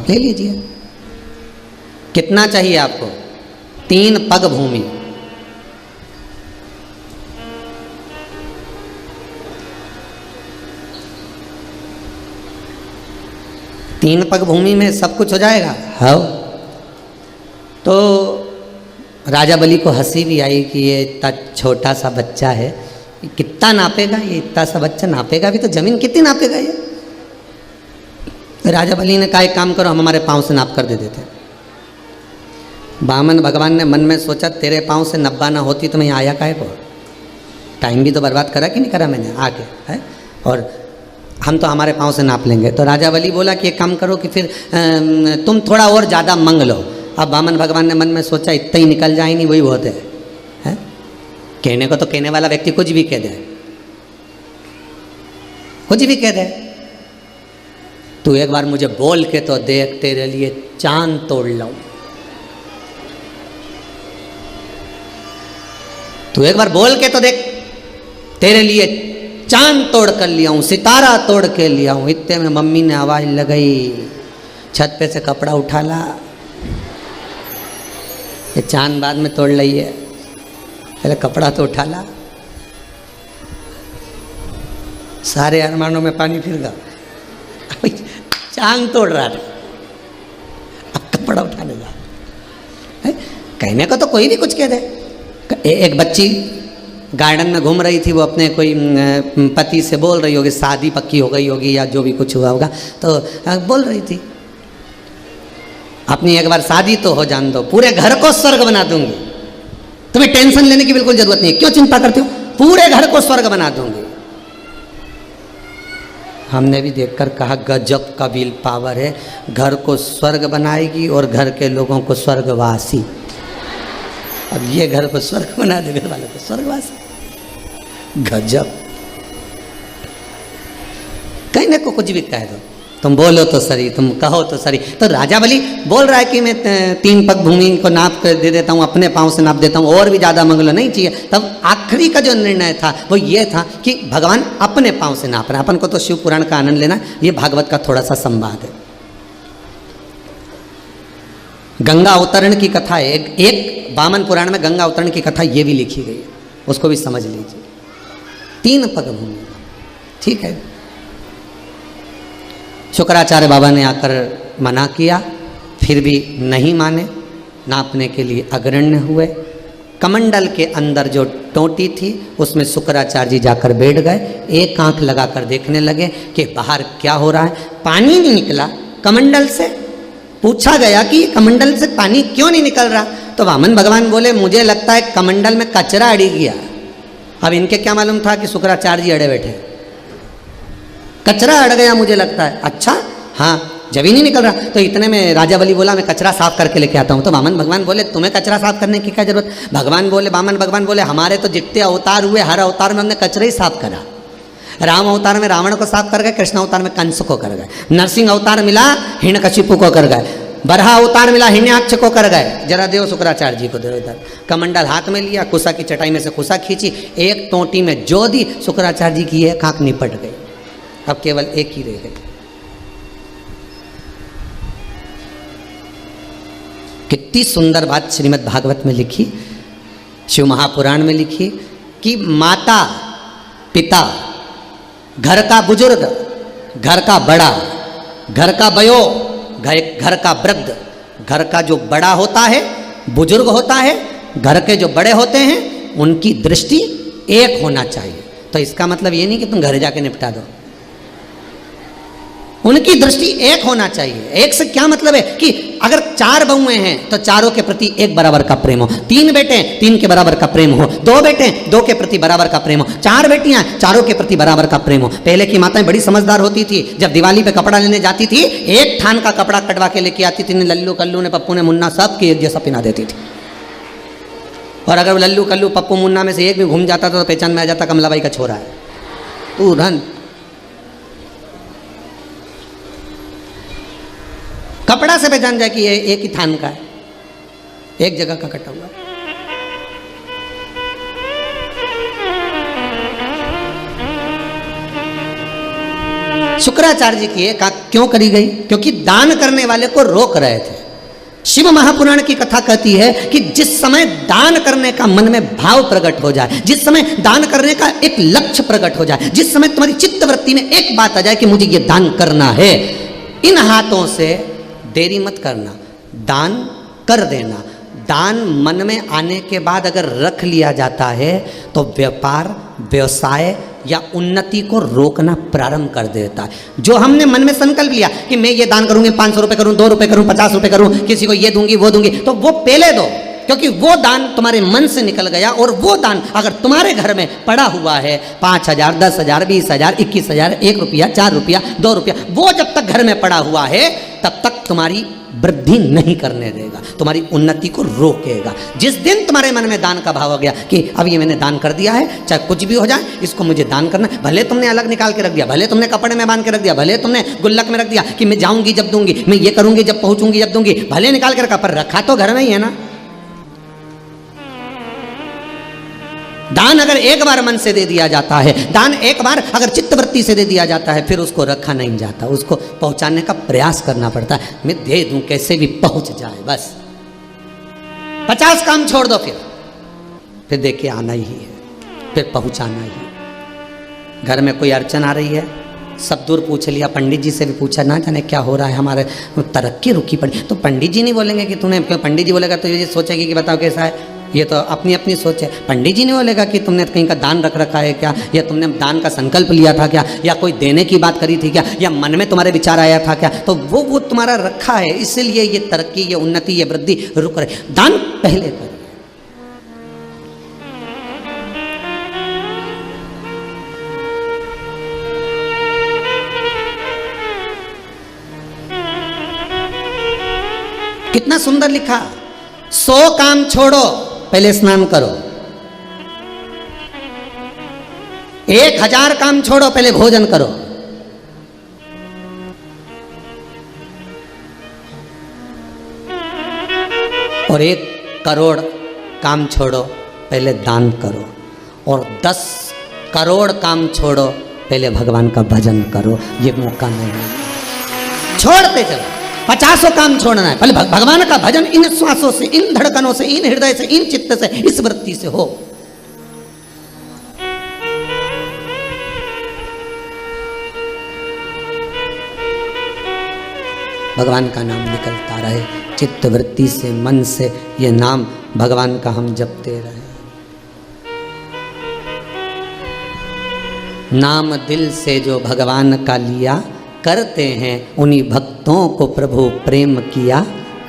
ले लीजिए। कितना चाहिए आपको? 3 पग भूमि। तीन पग भूमि में सब कुछ हो जाएगा। हाँ। तो राजा बलि को हंसी भी आई कि ये इतना छोटा सा बच्चा है, कितना नापेगा ये, इतना सा बच्चा नापेगा भी तो जमीन कितनी नापेगा ये। राजा बलि ने कहा एक काम करो, हम हमारे पाँव से नाप कर दे देते। वामन भगवान ने मन में सोचा तेरे पाँव से नब्बा ना होती तो मैं आया काहे को, टाइम भी तो बर्बाद करा कि नहीं करा मैंने आके है, और हम तो हमारे पाँव से नाप लेंगे। तो राजा बलि बोला कि एक काम करो कि फिर तुम थोड़ा और ज़्यादा मंग लो। अब वामन भगवान ने मन में सोचा इतना ही निकल जाए नहीं वही बहुत है? कहने को तो कहने वाला व्यक्ति कुछ भी कह दे, कुछ भी कह दे। तू एक बार मुझे बोल के तो देख, तेरे लिए चांद तोड़ लाऊं। तू एक बार बोल के तो देख, तेरे लिए चांद तोड़ कर लिया हूं, सितारा तोड़ के लिया हूं। इतने में मम्मी ने आवाज लगाई, छत पे से कपड़ा उठा ला, ये चांद बाद में तोड़ लिया, पहले कपड़ा तो उठा ला। सारे अरमानों में पानी फिर गया, चांद तोड़ रहा था, अब कपड़ा उठाने जा। कहने को तो कोई भी कुछ कह दे। एक बच्ची गार्डन में घूम रही थी, वो अपने कोई पति से बोल रही होगी, शादी पक्की हो गई होगी या जो भी कुछ हुआ होगा, तो बोल रही थी अपनी एक बार शादी तो हो जान दो, पूरे घर को स्वर्ग बना दूंगी, तुम्हें टेंशन लेने की बिल्कुल जरूरत नहीं है, क्यों चिंता करते हो, पूरे घर को स्वर्ग बना दूंगी। हमने भी देखकर कहा गजब का विल पावर है, घर को स्वर्ग बनाएगी और घर के लोगों को स्वर्गवासी। अब ये घर को स्वर्ग बना दे, घर वालों को स्वर्गवासी, गजब। कहने को कुछ भी कह दो, तुम बोलो तो सही, तुम कहो तो सही। तो राजा बलि बोल रहा है कि मैं 3 पग भूमि को नाप कर दे देता हूँ, अपने पाँव से नाप देता हूँ, और भी ज़्यादा मंगलो नहीं चाहिए। तब आखिरी का जो निर्णय था वो ये था कि भगवान अपने पाँव से नाप रहे हैं। अपन को तो शिव पुराण का आनंद लेना, ये भागवत का थोड़ा सा संवाद है। गंगा अवतरण की कथा है, एक वामन पुराण में गंगा अवतरण की कथा ये भी लिखी गई है, उसको भी समझ लीजिए। 3 पग भूमि, ठीक है। शुक्राचार्य बाबा ने आकर मना किया, फिर भी नहीं माने, नापने के लिए अग्रण्य हुए। कमंडल के अंदर जो टोटी थी उसमें शुक्राचार्य जी जाकर बैठ गए, एक आंख लगाकर देखने लगे कि बाहर क्या हो रहा है। पानी नहीं निकला कमंडल से। पूछा गया कि कमंडल से पानी क्यों नहीं निकल रहा, तो वामन भगवान बोले मुझे लगता है कमंडल में कचरा अड़ गया। अब इनके क्या मालूम था कि शुक्राचार्य जी अड़े बैठे, कचरा अड़ गया मुझे लगता है। अच्छा हाँ, जब ही नहीं निकल रहा। तो इतने में राजा बलि बोला मैं कचरा साफ करके लेके आता हूँ। तो वामन भगवान बोले तुम्हें कचरा साफ करने की क्या जरूरत। वामन भगवान बोले हमारे तो जितने अवतार हुए हर अवतार में हमने कचरा ही साफ करा। राम अवतार में रावण को साफ कर गए, कृष्ण अवतार में कंस को कर गए, नरसिंह अवतार मिला हिरण्यकशिपु को कर गए, बरहा अवतार मिला हिरण्याक्ष को कर गए। जरा देव शुक्राचार्य जी को दे इधर। कमंडल हाथ में लिया, कुसा की चटाई में से कुसा खींची, एक टोटी में जो दी, शुक्राचार्य जी की एक आंख निपट गई, अब केवल एक ही रह गई। कितनी सुंदर बात श्रीमद् भागवत में लिखी, शिव महापुराण में लिखी कि माता पिता, घर का बुजुर्ग, घर का बड़ा, घर का बयो, घर का वृद्ध, घर का जो बड़ा होता है, बुजुर्ग होता है, घर के जो बड़े होते हैं, उनकी दृष्टि एक होना चाहिए। तो इसका मतलब ये नहीं कि तुम घर जाके निपटा दो, उनकी दृष्टि एक होना चाहिए। एक से क्या मतलब है कि अगर 4 बहुएं हैं तो चारों के प्रति एक बराबर का प्रेम हो, 3 बेटे 3 के बराबर का प्रेम हो, 2 बेटे 2 के प्रति बराबर का प्रेम हो, 4 बेटियां 4 के प्रति बराबर का प्रेम हो। पहले की माताएं बड़ी समझदार होती थी, जब दिवाली पे कपड़ा लेने जाती थी एक थान का कपड़ा कटवा के लेके आती थी। लल्लू कल्लू ने, पप्पू ने, मुन्ना सब की एक जैसा पिना देती थी। और अगर लल्लू कल्लू पप्पू मुन्ना में से एक भी घूम जाता था तो पहचान में आ जाता कमलाबाई का छोरा है, तुरंत। कपड़ा से पहचान जाए कि ये एक ही थान का है, एक जगह का कटा हुआ। शुक्राचार्य जी की क्यों करी गई? क्योंकि दान करने वाले को रोक रहे थे। शिव महापुराण की कथा कहती है कि जिस समय दान करने का मन में भाव प्रकट हो जाए, जिस समय दान करने का एक लक्ष्य प्रकट हो जाए, जिस समय तुम्हारी चित्तवृत्ति में एक बात आ जाए कि मुझे ये दान करना है, इन हाथों से देरी मत करना, दान कर देना। दान मन में आने के बाद अगर रख लिया जाता है तो व्यापार, व्यवसाय या उन्नति को रोकना प्रारंभ कर देता है। जो हमने मन में संकल्प लिया कि मैं ये दान करूंगी, 500 रुपये करूं, 2 रुपये करूं, 50 रुपये करूं, किसी को ये दूंगी वो दूंगी, तो वो पहले दो, क्योंकि वो दान तुम्हारे मन से निकल गया। और वो दान अगर तुम्हारे घर में पड़ा हुआ है 5,000, 10,000, 20,000, 21,000, 1 रुपया, 4 रुपया, 2 रुपया, वो जब तक घर में पड़ा हुआ है तब तक तुम्हारी वृद्धि नहीं करने देगा, तुम्हारी उन्नति को रोकेगा। जिस दिन तुम्हारे मन में दान का भाव हो गया कि अब ये मैंने दान कर दिया है, चाहे कुछ भी हो जाए, इसको मुझे दान करना, भले तुमने अलग निकाल के रख दिया, भले तुमने कपड़े में बांध के रख दिया, भले तुमने गुल्लक में रख दिया कि मैं जाऊंगी जब दूंगी, मैं ये करूंगी जब पहुंचूंगी जब दूंगी, भले निकाल के रखा, पर रखा तो घर में ही है ना। दान अगर एक बार मन से दे दिया जाता है, दान एक बार अगर चित्तवृत्ति से दे दिया जाता है, फिर उसको रखा नहीं जाता, उसको पहुंचाने का प्रयास करना पड़ता है। मैं दे दूं, कैसे भी पहुंच जाए, बस 50 काम छोड़ दो, फिर देखिए आना ही है, फिर पहुंचाना ही है। घर में कोई अड़चन आ रही है, सब दूर पूछ लिया, पंडित जी से भी पूछा, ना जाने क्या हो रहा है, हमारे तरक्की रुकी पड़ी, तो पंडित जी नहीं बोलेंगे कि तूने, पंडित जी बोलेगा तो ये सोचेगी कि बताओ कैसा है, ये तो अपनी अपनी सोच है। पंडित जी ने बोलेगा कि तुमने कहीं का दान रख रखा है क्या, या तुमने दान का संकल्प लिया था क्या, या कोई देने की बात करी थी क्या, या मन में तुम्हारे विचार आया था क्या, तो वो तुम्हारा रखा है, इसलिए ये तरक्की, ये उन्नति, ये वृद्धि रुक रही। दान पहले करो। कितना सुंदर लिखा, 100 काम छोड़ो, पहले स्नान करो, 1000 काम छोड़ो, पहले भोजन करो, और 1 करोड़ काम छोड़ो, पहले दान करो, और 10 करोड़ काम छोड़ो, पहले भगवान का भजन करो। ये मौका नहीं है, छोड़ते चलो। 50 काम छोड़ना है, पहले भगवान का भजन इन श्वासों से, इन धड़कनों से, इन हृदय से, इन चित्त से, इस वृत्ति से हो। भगवान का नाम निकलता रहे, चित्त वृत्ति से, मन से, ये नाम भगवान का हम जपते रहे। नाम दिल से जो भगवान का लिया करते हैं, उन्हीं भक्तों को प्रभु प्रेम किया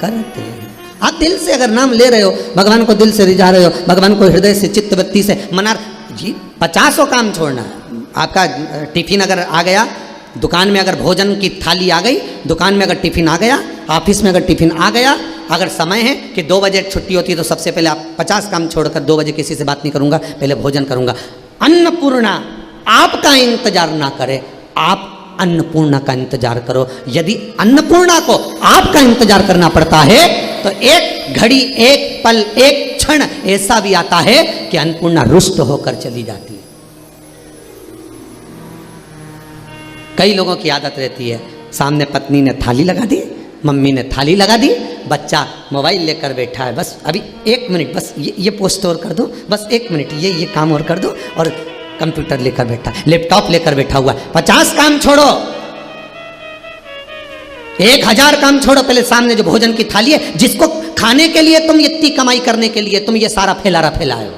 करते हैं। आप दिल से अगर नाम ले रहे हो, भगवान को दिल से रिझा रहे हो, भगवान को हृदय से, चित्तवृत्ति से मना जी, 50 काम छोड़ना है। आपका टिफिन अगर आ गया, दुकान में अगर भोजन की थाली आ गई, दुकान में अगर टिफिन आ गया, ऑफिस में अगर टिफिन आ गया, अगर समय है कि 2 बजे छुट्टी होती है, तो सबसे पहले आप 50 काम छोड़कर 2 बजे किसी से बात नहीं करूंगा, पहले भोजन करूंगा। अन्नपूर्णा आपका इंतजार ना करे, आप अन्नपूर्णा का इंतजार करो। यदि अन्नपूर्णा को आपका इंतजार करना पड़ता है तो एक घड़ी, एक पल, एक क्षण ऐसा भी आता है कि अन्नपूर्णा रुष्ट होकर चली जाती है। कई लोगों की आदत रहती है, सामने पत्नी ने थाली लगा दी, मम्मी ने थाली लगा दी, बच्चा मोबाइल लेकर बैठा है, बस अभी 1 मिनट, बस ये पोस्ट और कर दो, बस 1 मिनट, ये काम और कर दो, और कंप्यूटर लेकर बैठा है, लैपटॉप लेकर बैठा हुआ है। 50 काम छोड़ो, 1000 काम छोड़ो, पहले सामने जो भोजन की थाली है, जिसको खाने के लिए तुम इतनी कमाई करने के लिए तुम ये सारा फैलारा फैलाए हो,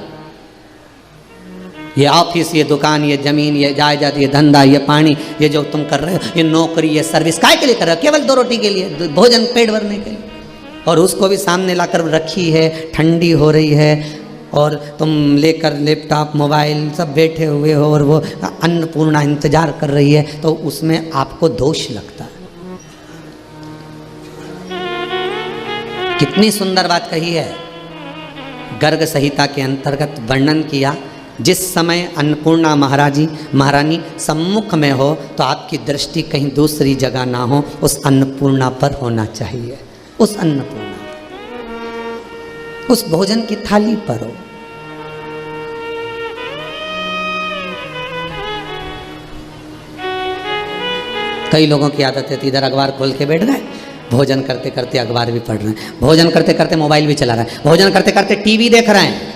ये ऑफिस, ये दुकान, ये जमीन, ये जायदाद, ये धंधा, ये पानी, ये जो तुम कर रहे हो, ये नौकरी, ये सर्विस, काय के लिए कर रहे हो? केवल 2 रोटी के लिए, भोजन पेट भरने के लिए, और उसको भी सामने लाकर रखी है, ठंडी हो रही है, और तुम लेकर लैपटॉप, मोबाइल सब बैठे हुए हो, और वो अन्नपूर्णा इंतजार कर रही है, तो उसमें आपको दोष लगता है। कितनी सुंदर बात कही है, गर्ग संहिता के अंतर्गत वर्णन किया, जिस समय अन्नपूर्णा महारानी सम्मुख में हो तो आपकी दृष्टि कहीं दूसरी जगह ना हो, उस अन्नपूर्णा पर होना चाहिए, उस अन्नपूर्णा, उस भोजन की थाली पर हो। कई लोगों की आदत है इधर अखबार खोल के बैठ गए, भोजन करते करते अखबार भी पढ़ रहे हैं, भोजन करते करते मोबाइल भी चला रहे हैं, भोजन करते करते टीवी देख रहे हैं।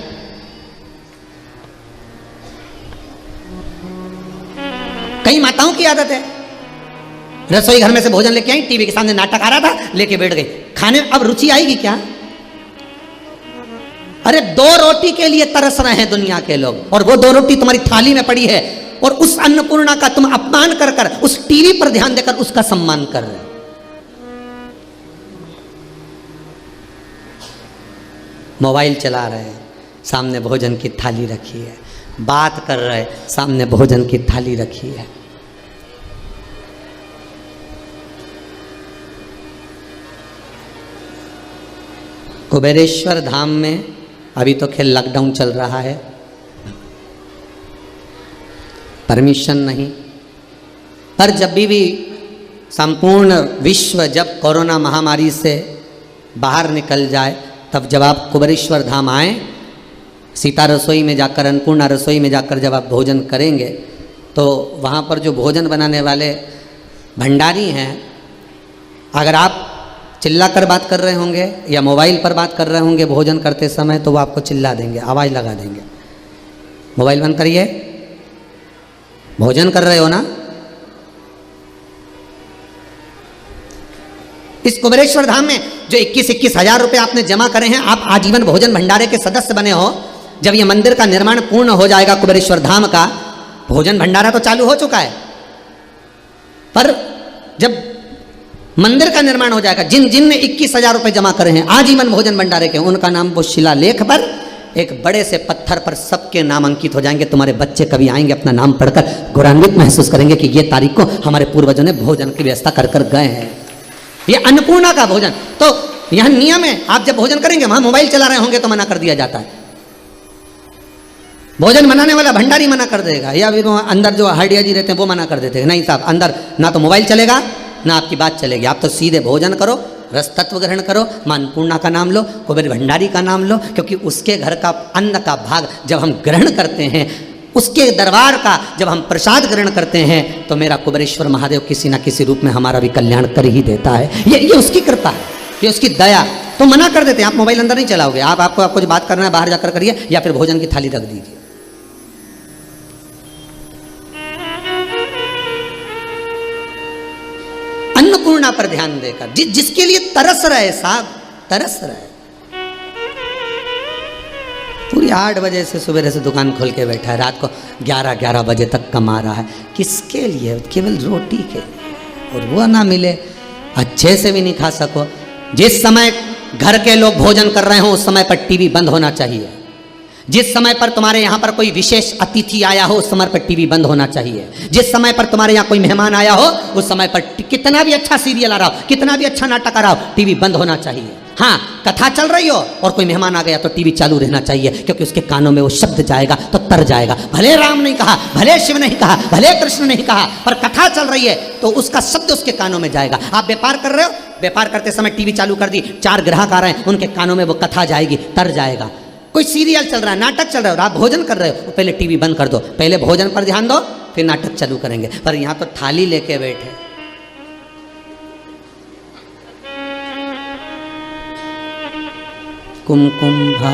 कई माताओं की आदत है रसोई घर में से भोजन लेके आई, टीवी के सामने नाटक आ रहा था, लेके बैठ गई खाने। अब रुचि आएगी क्या? अरे 2 रोटी के लिए तरस रहे हैं दुनिया के लोग, और वो 2 रोटी तुम्हारी थाली में पड़ी है, और उस अन्नपूर्णा का तुम अपमान कर कर उस टीवी पर ध्यान देकर उसका सम्मान कर रहे हो। मोबाइल चला रहे हैं, सामने भोजन की थाली रखी है, बात कर रहे हैं, सामने भोजन की थाली रखी है। कुबेरेश्वर धाम में अभी तो खेल लॉकडाउन चल रहा है, परमिशन नहीं, पर जब भी संपूर्ण विश्व जब कोरोना महामारी से बाहर निकल जाए, तब जब आप कुबेरेश्वर धाम आए, सीता रसोई में जाकर, अन्नपूर्णा रसोई में जाकर जब आप भोजन करेंगे, तो वहाँ पर जो भोजन बनाने वाले भंडारी हैं, अगर आप चिल्ला कर बात कर रहे होंगे या मोबाइल पर बात कर रहे होंगे भोजन करते समय, तो वो आपको चिल्ला देंगे, आवाज़ लगा देंगे, मोबाइल बंद करिए, भोजन कर रहे हो ना। इस कुबेरेश्वर धाम में जो 21-21 हजार रुपये आपने जमा करे हैं, आप आजीवन भोजन भंडारे के सदस्य बने हो। जब ये मंदिर का निर्माण पूर्ण हो जाएगा कुबेरेश्वर धाम का, भोजन भंडारा तो चालू हो चुका है, पर जब मंदिर का निर्माण हो जाएगा, जिन जिन ने 21 हजार रुपये जमा करे हैं आजीवन भोजन भंडारे के, उनका नाम वो शिलालेख पर एक बड़े से पत्थर पर सबके नाम अंकित हो जाएंगे। तुम्हारे बच्चे कभी आएंगे, अपना नाम पढ़कर गौरवान्वित महसूस करेंगे कि ये तारीख को हमारे पूर्वजों ने भोजन की व्यवस्था कर कर गए हैं। ये अन्नपूर्णा का भोजन। तो यह नियम है, आप जब भोजन करेंगे, वहां मोबाइल चला रहे होंगे तो मना कर दिया जाता है, भोजन बनाने वाला भंडारी मना कर देगा, या फिर अंदर जो हरडिया जी रहते हैं वो मना कर देते हैं, नहीं साहब अंदर ना तो मोबाइल चलेगा ना आपकी बात चलेगी, आप तो सीधे भोजन करो, रस तत्व ग्रहण करो, मां अन्नपूर्णा का नाम लो, कुबेर भंडारी का नाम लो, क्योंकि उसके घर का अन्न का भाग जब हम ग्रहण करते हैं, उसके दरबार का जब हम प्रसाद ग्रहण करते हैं, तो मेरा कुबेरेश्वर महादेव किसी ना किसी रूप में हमारा भी कल्याण कर ही देता है। ये उसकी कृपा है, ये उसकी दया। तो मना कर देते हैं, आप मोबाइल अंदर नहीं चलाओगे, आपको जो बात करना है बाहर जाकर करिए, या फिर भोजन की थाली रख दीजिए। अन्नपूर्णा पर ध्यान देकर जिसके लिए तरस रहे साहब, तरस रहे, पूरी 8 बजे से सुबह से दुकान खोल के बैठा है, रात को 11 बजे तक कमा रहा है, किसके लिए? केवल रोटी के लिए, और वो ना मिले, अच्छे से भी नहीं खा सको। जिस समय घर के लोग भोजन कर रहे हो उस समय पर टीवी बंद होना चाहिए। जिस समय पर तुम्हारे यहाँ पर कोई विशेष अतिथि आया हो उस समय पर टीवी बंद होना चाहिए। जिस समय पर तुम्हारे यहाँ कोई मेहमान आया हो उस समय पर कितना भी अच्छा सीरियल आ रहा हो, कितना भी अच्छा नाटक आ रहा हो, टीवी बंद होना चाहिए। हाँ, कथा चल रही हो और कोई मेहमान आ गया तो टीवी चालू रहना चाहिए, क्योंकि उसके कानों में वो शब्द जाएगा तो तर जाएगा। भले राम नहीं कहा, भले शिव नहीं कहा, भले कृष्ण नहीं कहा, पर कथा चल रही है तो उसका शब्द उसके कानों में जाएगा। आप व्यापार कर रहे हो, व्यापार करते समय टीवी चालू कर दी, 4 ग्राहक आ रहे हैं, उनके कानों में वो कथा जाएगी, तर जाएगा। कोई सीरियल चल रहा है, नाटक चल रहा है और आप भोजन कर रहे हो, पहले टीवी बंद कर दो, पहले भोजन पर ध्यान दो, फिर नाटक चालू करेंगे। पर यहाँ तो थाली लेके बैठे, कुमकुम भा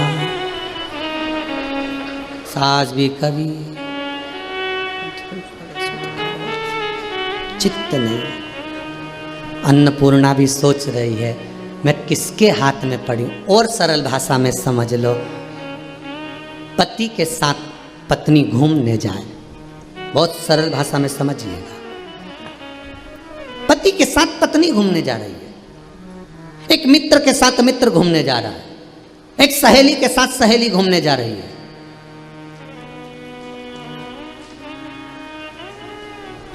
साज भी कभी चित्त नहीं। अन्नपूर्णा भी सोच रही है मैं किसके हाथ में पड़ी हूं। और सरल भाषा में समझ लो, पति के साथ पत्नी घूमने जाए, बहुत सरल भाषा में समझिएगा, पति के साथ पत्नी घूमने जा रही है, एक मित्र के साथ मित्र घूमने जा रहा है, एक सहेली के साथ सहेली घूमने जा रही है,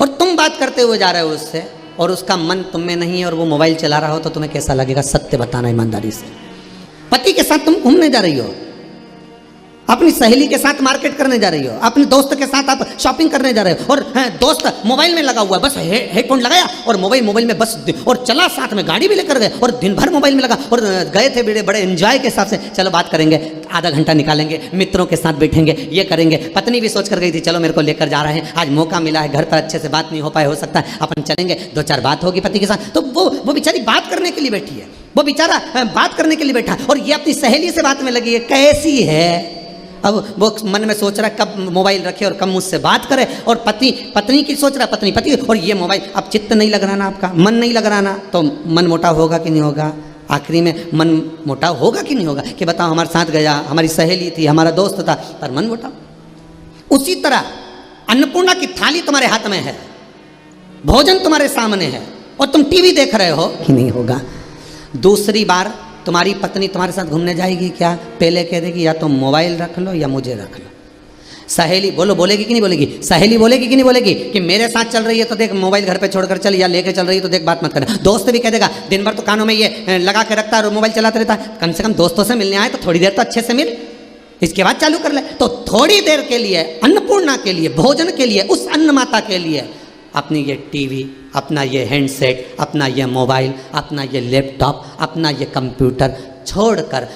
और तुम बात करते हुए जा रहे हो उससे, और उसका मन तुम में नहीं है और वो मोबाइल चला रहा हो, तो तुम्हें कैसा लगेगा? सत्य बताना ईमानदारी से। पति के साथ तुम घूमने जा रही हो, अपनी सहेली के साथ मार्केट करने जा रही हो, अपने दोस्त के साथ आप शॉपिंग करने जा रहे हो, और दोस्त मोबाइल में लगा हुआ है, बस हेडफोन लगाया और मोबाइल में बस, और चला साथ में, गाड़ी भी लेकर गए और दिन भर मोबाइल में लगा, और गए थे बड़े एंजॉय के हिसाब से, चलो बात करेंगे, आधा घंटा निकालेंगे, मित्रों के साथ बैठेंगे, ये करेंगे। पत्नी भी सोच कर गई थी चलो मेरे को लेकर जा रहे हैं, आज मौका मिला है, घर पर अच्छे से बात नहीं हो पाए, हो सकता है अपन चलेंगे, 2-4 बात होगी पति के साथ। तो वो बेचारी बात करने के लिए बैठी है, वो बेचारा बात करने के लिए बैठा, और ये अपनी सहेली से बात में लगी है, कैसी है। अब वो मन में सोच रहा है कब मोबाइल रखे और कब मुझसे बात करे, और पत्नी की सोच रहा है, पति, और ये मोबाइल। अब चित्त नहीं लग रहा ना आपका, मन नहीं लग रहा ना, तो मन मोटा होगा कि नहीं होगा? आखिरी में मन मोटा होगा कि नहीं होगा? कि बताओ, हमारे साथ गया, हमारी सहेली थी, हमारा दोस्त था, पर मन मोटा। उसी तरह अन्नपूर्णा की थाली तुम्हारे हाथ में है, भोजन तुम्हारे सामने है, और तुम टीवी देख रहे हो कि नहीं होगा? दूसरी बार तुम्हारी पत्नी तुम्हारे साथ घूमने जाएगी क्या? पहले कह देगी या तो मोबाइल रख लो या मुझे रख लो। सहेली बोलेगी कि नहीं बोलेगी? सहेली बोलेगी कि नहीं बोलेगी कि मेरे साथ चल रही है तो देख मोबाइल घर पे छोड़कर चल, या लेके चल रही है तो देख बात मत करना। दोस्त भी कह देगा, दिन भर तो कानों में ये लगा के रखता है और मोबाइल चलाता रहता है, कम से कम दोस्तों से मिलने आए तो थोड़ी देर तो अच्छे से मिल, इसके बाद चालू कर ले। तो थोड़ी देर के लिए, अन्नपूर्णा के लिए, भोजन के लिए, उस अन्न माता के लिए अपनी ये टीवी, अपना ये हैंडसेट, अपना ये मोबाइल, अपना ये लैपटॉप, अपना ये कंप्यूटर छोड़कर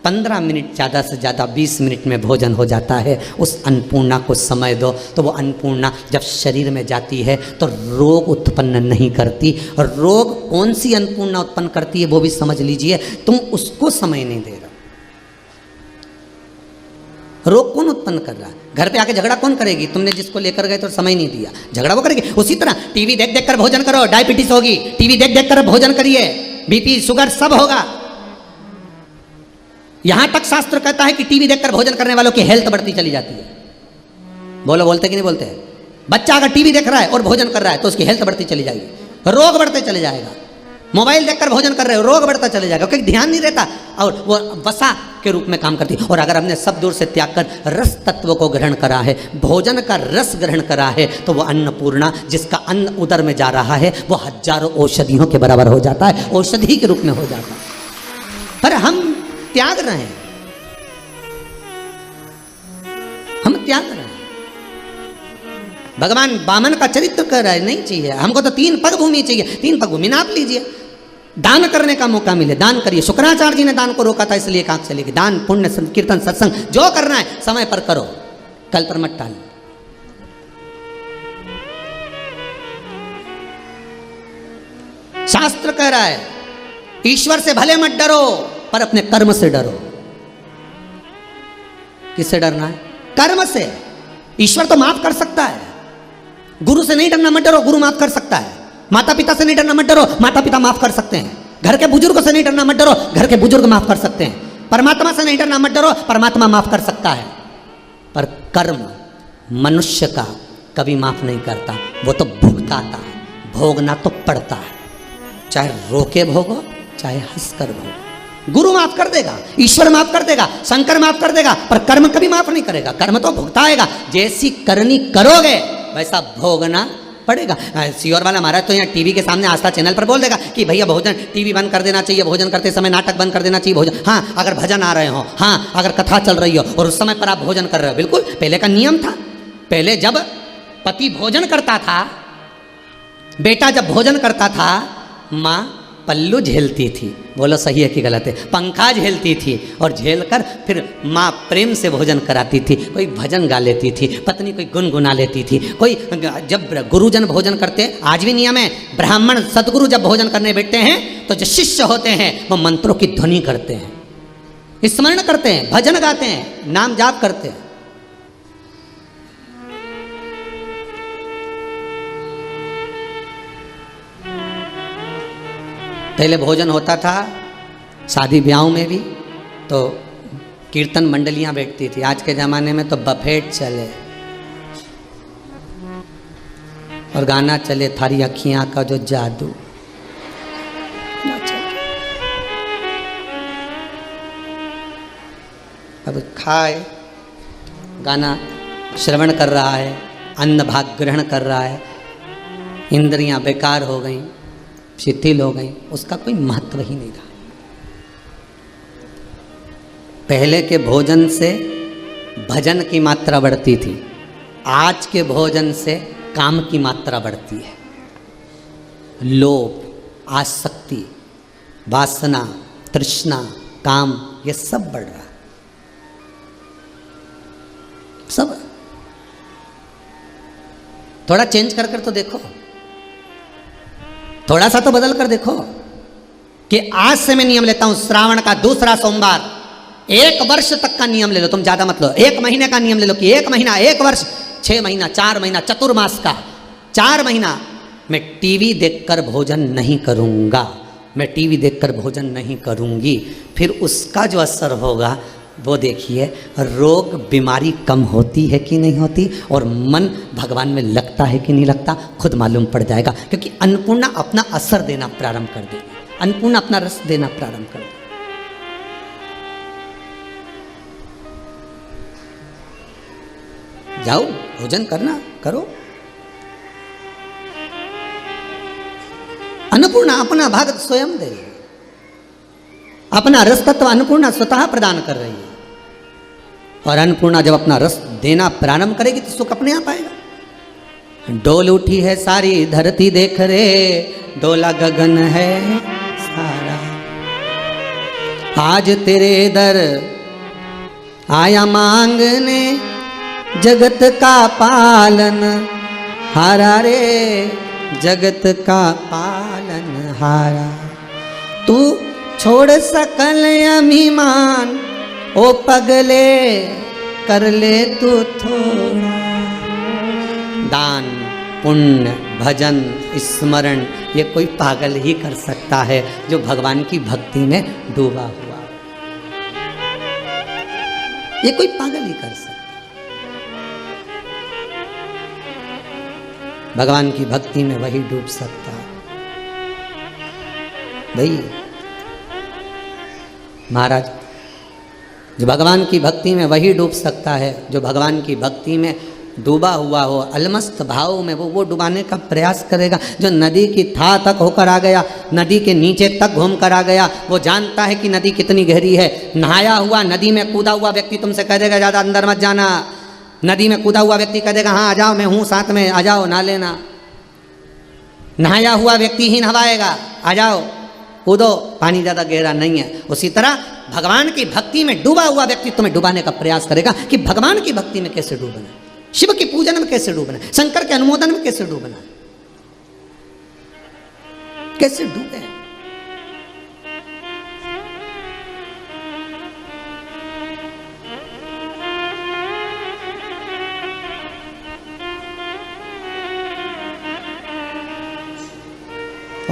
15 मिनट, ज़्यादा से ज़्यादा 20 मिनट में भोजन हो जाता है। उस अन्नपूर्णा को समय दो। तो वो अन्नपूर्णा जब शरीर में जाती है तो रोग उत्पन्न नहीं करती। और रोग कौन सी अन्नपूर्णा उत्पन्न करती है वो भी समझ लीजिए, तुम उसको समय नहीं दे रहे। रोग कौन उत्पन्न कर रहा है? घर पे आके झगड़ा कौन करेगी? तुमने जिसको लेकर गए तो समय नहीं दिया, झगड़ा वो करेगी। उसी तरह टीवी देख देख कर भोजन करो, डायबिटीज होगी। टीवी देख देख कर भोजन करिए, बीपी शुगर सब होगा। यहां तक शास्त्र कहता है कि टीवी देखकर भोजन करने वालों की हेल्थ बढ़ती चली जाती है। बोलते कि नहीं बोलते? बच्चा अगर टीवी देख रहा है और भोजन कर रहा है तो उसकी हेल्थ बढ़ती चली जाएगी, रोग बढ़ते चले जाएगा। मोबाइल देखकर भोजन कर रहे हो, रोग बढ़ता चले जाएगा, क्योंकि ध्यान नहीं रहता और वो वसा के रूप में काम करती है। और अगर हमने सब दूर से त्याग कर रस तत्व को ग्रहण करा है, भोजन का रस ग्रहण करा है, तो वो अन्नपूर्णा, जिसका अन्न उदर में जा रहा है, वो हजारों औषधियों के बराबर हो जाता है, औषधि के रूप में हो जाता है। पर हम त्याग रहे हैं, हम त्याग रहे हैं। भगवान वामन का चरित्र कर रहा है, नहीं चाहिए हमको तो 3 पग भूमि चाहिए। 3 पग भूमि नाप लीजिए, दान करने का मौका मिले दान करिए। शुक्राचार्य जी ने दान को रोका था, इसलिए कांख से लेके दान, पुण्य, कीर्तन, सत्संग जो करना है समय पर करो, कल पर मत टालो। शास्त्र कह रहा है ईश्वर से भले मत डरो पर अपने कर्म से डरो। किससे डरना है? कर्म से। ईश्वर तो माफ कर सकता है, गुरु से नहीं डरना, मत डरो, गुरु माफ कर सकता है। माता पिता से नहीं डरना, मत डरो, माता पिता माफ कर सकते हैं। घर के बुजुर्ग से नहीं डरना, मत डरो, घर के बुजुर्ग माफ कर सकते हैं। परमात्मा से नहीं डरना, मत डरो, परमात्मा माफ कर सकता है। पर कर्म मनुष्य का कभी माफ नहीं करता, वो तो भुगताता है, भोगना तो पड़ता है, चाहे रोके भोगो चाहे हंसकर भोगो। गुरु माफ कर देगा, ईश्वर माफ कर देगा, शंकर माफ कर देगा, पर कर्म कभी माफ नहीं करेगा, कर्म तो भुगताएगा। जैसी करनी करोगे वैसा भोगना पड़ेगा। सियोर वाला महाराज तो यहाँ टीवी के सामने आस्था चैनल पर बोल देगा कि भैया भोजन टीवी बंद कर देना चाहिए, भोजन करते समय नाटक बंद कर देना चाहिए, भोजन, हाँ अगर भजन आ रहे हो, हाँ अगर कथा चल रही हो और उस समय पर आप भोजन कर रहे हो, बिल्कुल पहले का नियम था। पहले जब पति भोजन करता था, बेटा जब भोजन करता था, माँ पल्लू झेलती थी, बोलो सही है कि गलत है, पंखा झेलती थी, और झेलकर फिर माँ प्रेम से भोजन कराती थी। कोई भजन गा लेती थी, पत्नी कोई गुनगुना लेती थी, कोई जब गुरुजन भोजन करते, आज भी नियम है, ब्राह्मण सदगुरु जब भोजन करने बैठते हैं तो जो शिष्य होते हैं वो मंत्रों की ध्वनि करते हैं, स्मरण करते हैं, भजन गाते हैं, नाम जाप करते हैं। पहले भोजन होता था शादी ब्याहों में भी, तो कीर्तन मंडलियां बैठती थी। आज के ज़माने में तो बफेट चले और गाना चले, थारी अखियां का जो जादू। अब खाए, गाना श्रवण कर रहा है, अन्न भाग ग्रहण कर रहा है, इंद्रियां बेकार हो गई, शिथिल हो गई, उसका कोई महत्व ही नहीं था। पहले के भोजन से भजन की मात्रा बढ़ती थी, आज के भोजन से काम की मात्रा बढ़ती है। लोभ, आसक्ति, वासना, तृष्णा, काम, ये सब बढ़ रहा, सब। थोड़ा चेंज कर कर तो देखो, थोड़ा सा तो बदल कर देखो कि आज से मैं नियम लेता हूं, श्रावण का दूसरा सोमवार 1 वर्ष तक का नियम ले लो, तुम ज्यादा मत लो, 1 महीने का नियम ले लो कि 1 महीना, 1 वर्ष, 6 महीना, 4 महीना, चतुर्मास का 4 महीना मैं टीवी देखकर भोजन नहीं करूंगा, मैं टीवी देखकर भोजन नहीं करूंगी। फिर उसका जो असर होगा वो देखिए, रोग बीमारी कम होती है कि नहीं होती, और मन भगवान में लगता है कि नहीं लगता, खुद मालूम पड़ जाएगा। क्योंकि अन्नपूर्णा अपना असर देना प्रारंभ कर देगी, अन्नपूर्णा अपना रस देना प्रारंभ कर देगी। जाओ भोजन करना, करो। अन्नपूर्णा अपना भाग स्वयं दे रही है, अपना रस तत्व अन्नपूर्णा स्वतः प्रदान कर रही है। और अन्नपूर्णा जब अपना रस देना प्रारंभ करेगी तो सुख अपने आप आएगा। डोल उठी है सारी धरती देख रे, डोला गगन है सारा, आज तेरे दर आया मांगने, जगत का पालन हारा रे, जगत का पालन हारा। तू छोड़ सकल अभिमान, ओ पगले कर ले तू थोड़ा। दान, पुण्य, भजन, स्मरण ये कोई पागल ही कर सकता है जो भगवान की भक्ति में डूबा हुआ, ये कोई पागल ही कर सकता है। भगवान की भक्ति में वही डूब सकता है। भाई महाराज, जो भगवान की भक्ति में वही डूब सकता है जो भगवान की भक्ति में डूबा हुआ हो, अलमस्त भाव में वो डुबाने का प्रयास करेगा। जो नदी की था तक होकर आ गया, नदी के नीचे तक घूम कर आ गया, वो जानता है कि नदी कितनी गहरी है। नहाया हुआ नदी में कूदा हुआ व्यक्ति तुमसे कह देगा ज़्यादा अंदर मत जाना, नदी में कूदा हुआ व्यक्ति कह देगा हाँ आ जाओ, मैं हूँ साथ में, आ जाओ नहा लेना। नहाया हुआ व्यक्ति ही नहवाएगा, आ जाओ कूदो, पानी ज़्यादा गहरा नहीं है। उसी तरह भगवान की भक्ति में डूबा हुआ व्यक्ति तुम्हें डुबाने का प्रयास करेगा कि भगवान की भक्ति में कैसे डूबना, शिव के पूजन में कैसे डूबना, शंकर के अनुमोदन में कैसे डूबना, कैसे डूबे।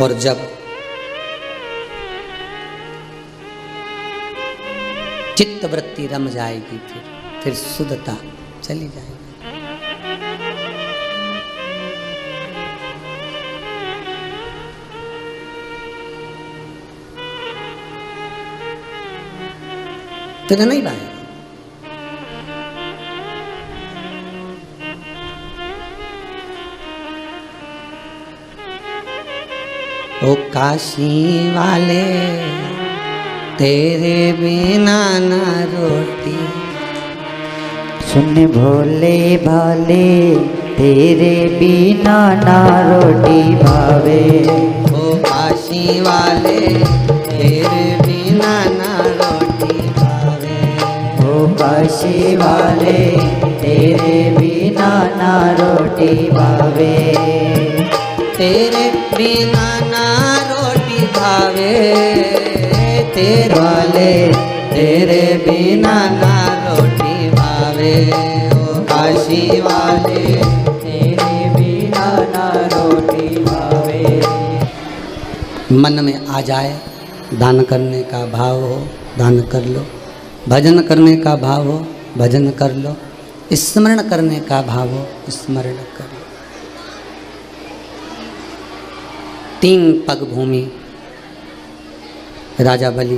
और जब चित्त वृत्ति रम जाएगी, फिर शुद्धता चली जाएगी। फिर नहीं पाएगा। ओ काशी वाले तेरे बिना ना रोटी, सुन भोले भाले तेरे बिना ना रोटी भावे। ओ काशी वाले तेरे बिना ना रोटी भावे। ओ काशी वाले तेरे बिना ना रोटी भावे। तेरे बिना ना रोटी भावे, तेरे वाले तेरे बिना ना रोटी भावे। ओ काशी वाले तेरे बिना ना रोटी भावे। मन में आ जाए दान करने का भाव हो, दान कर लो। भजन करने का भाव हो, भजन कर लो। स्मरण करने का भाव हो, स्मरण कर लो। 3 पग भूमि राजा बलि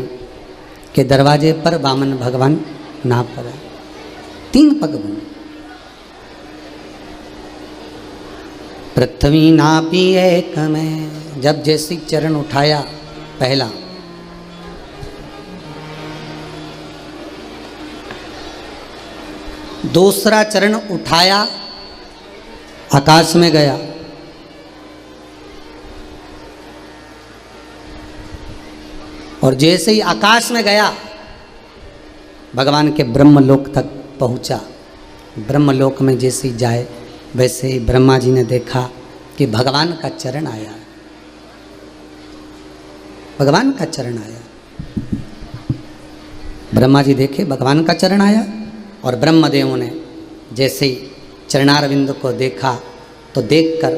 के दरवाजे पर वामन भगवान ना पड़ा। 3 पग भूमि। पृथ्वी नापी एक में, जब जैसी चरण उठाया पहला, दूसरा चरण उठाया, आकाश में गया। और जैसे ही आकाश में गया, भगवान के ब्रह्मलोक तक पहुंचा। ब्रह्मलोक में जैसे ही जाए, वैसे ही ब्रह्मा जी ने देखा कि भगवान का चरण आया, भगवान का चरण आया। ब्रह्मा जी देखे भगवान का चरण आया, और ब्रह्मदेवों ने जैसे ही चरणारविंद को देखा तो देखकर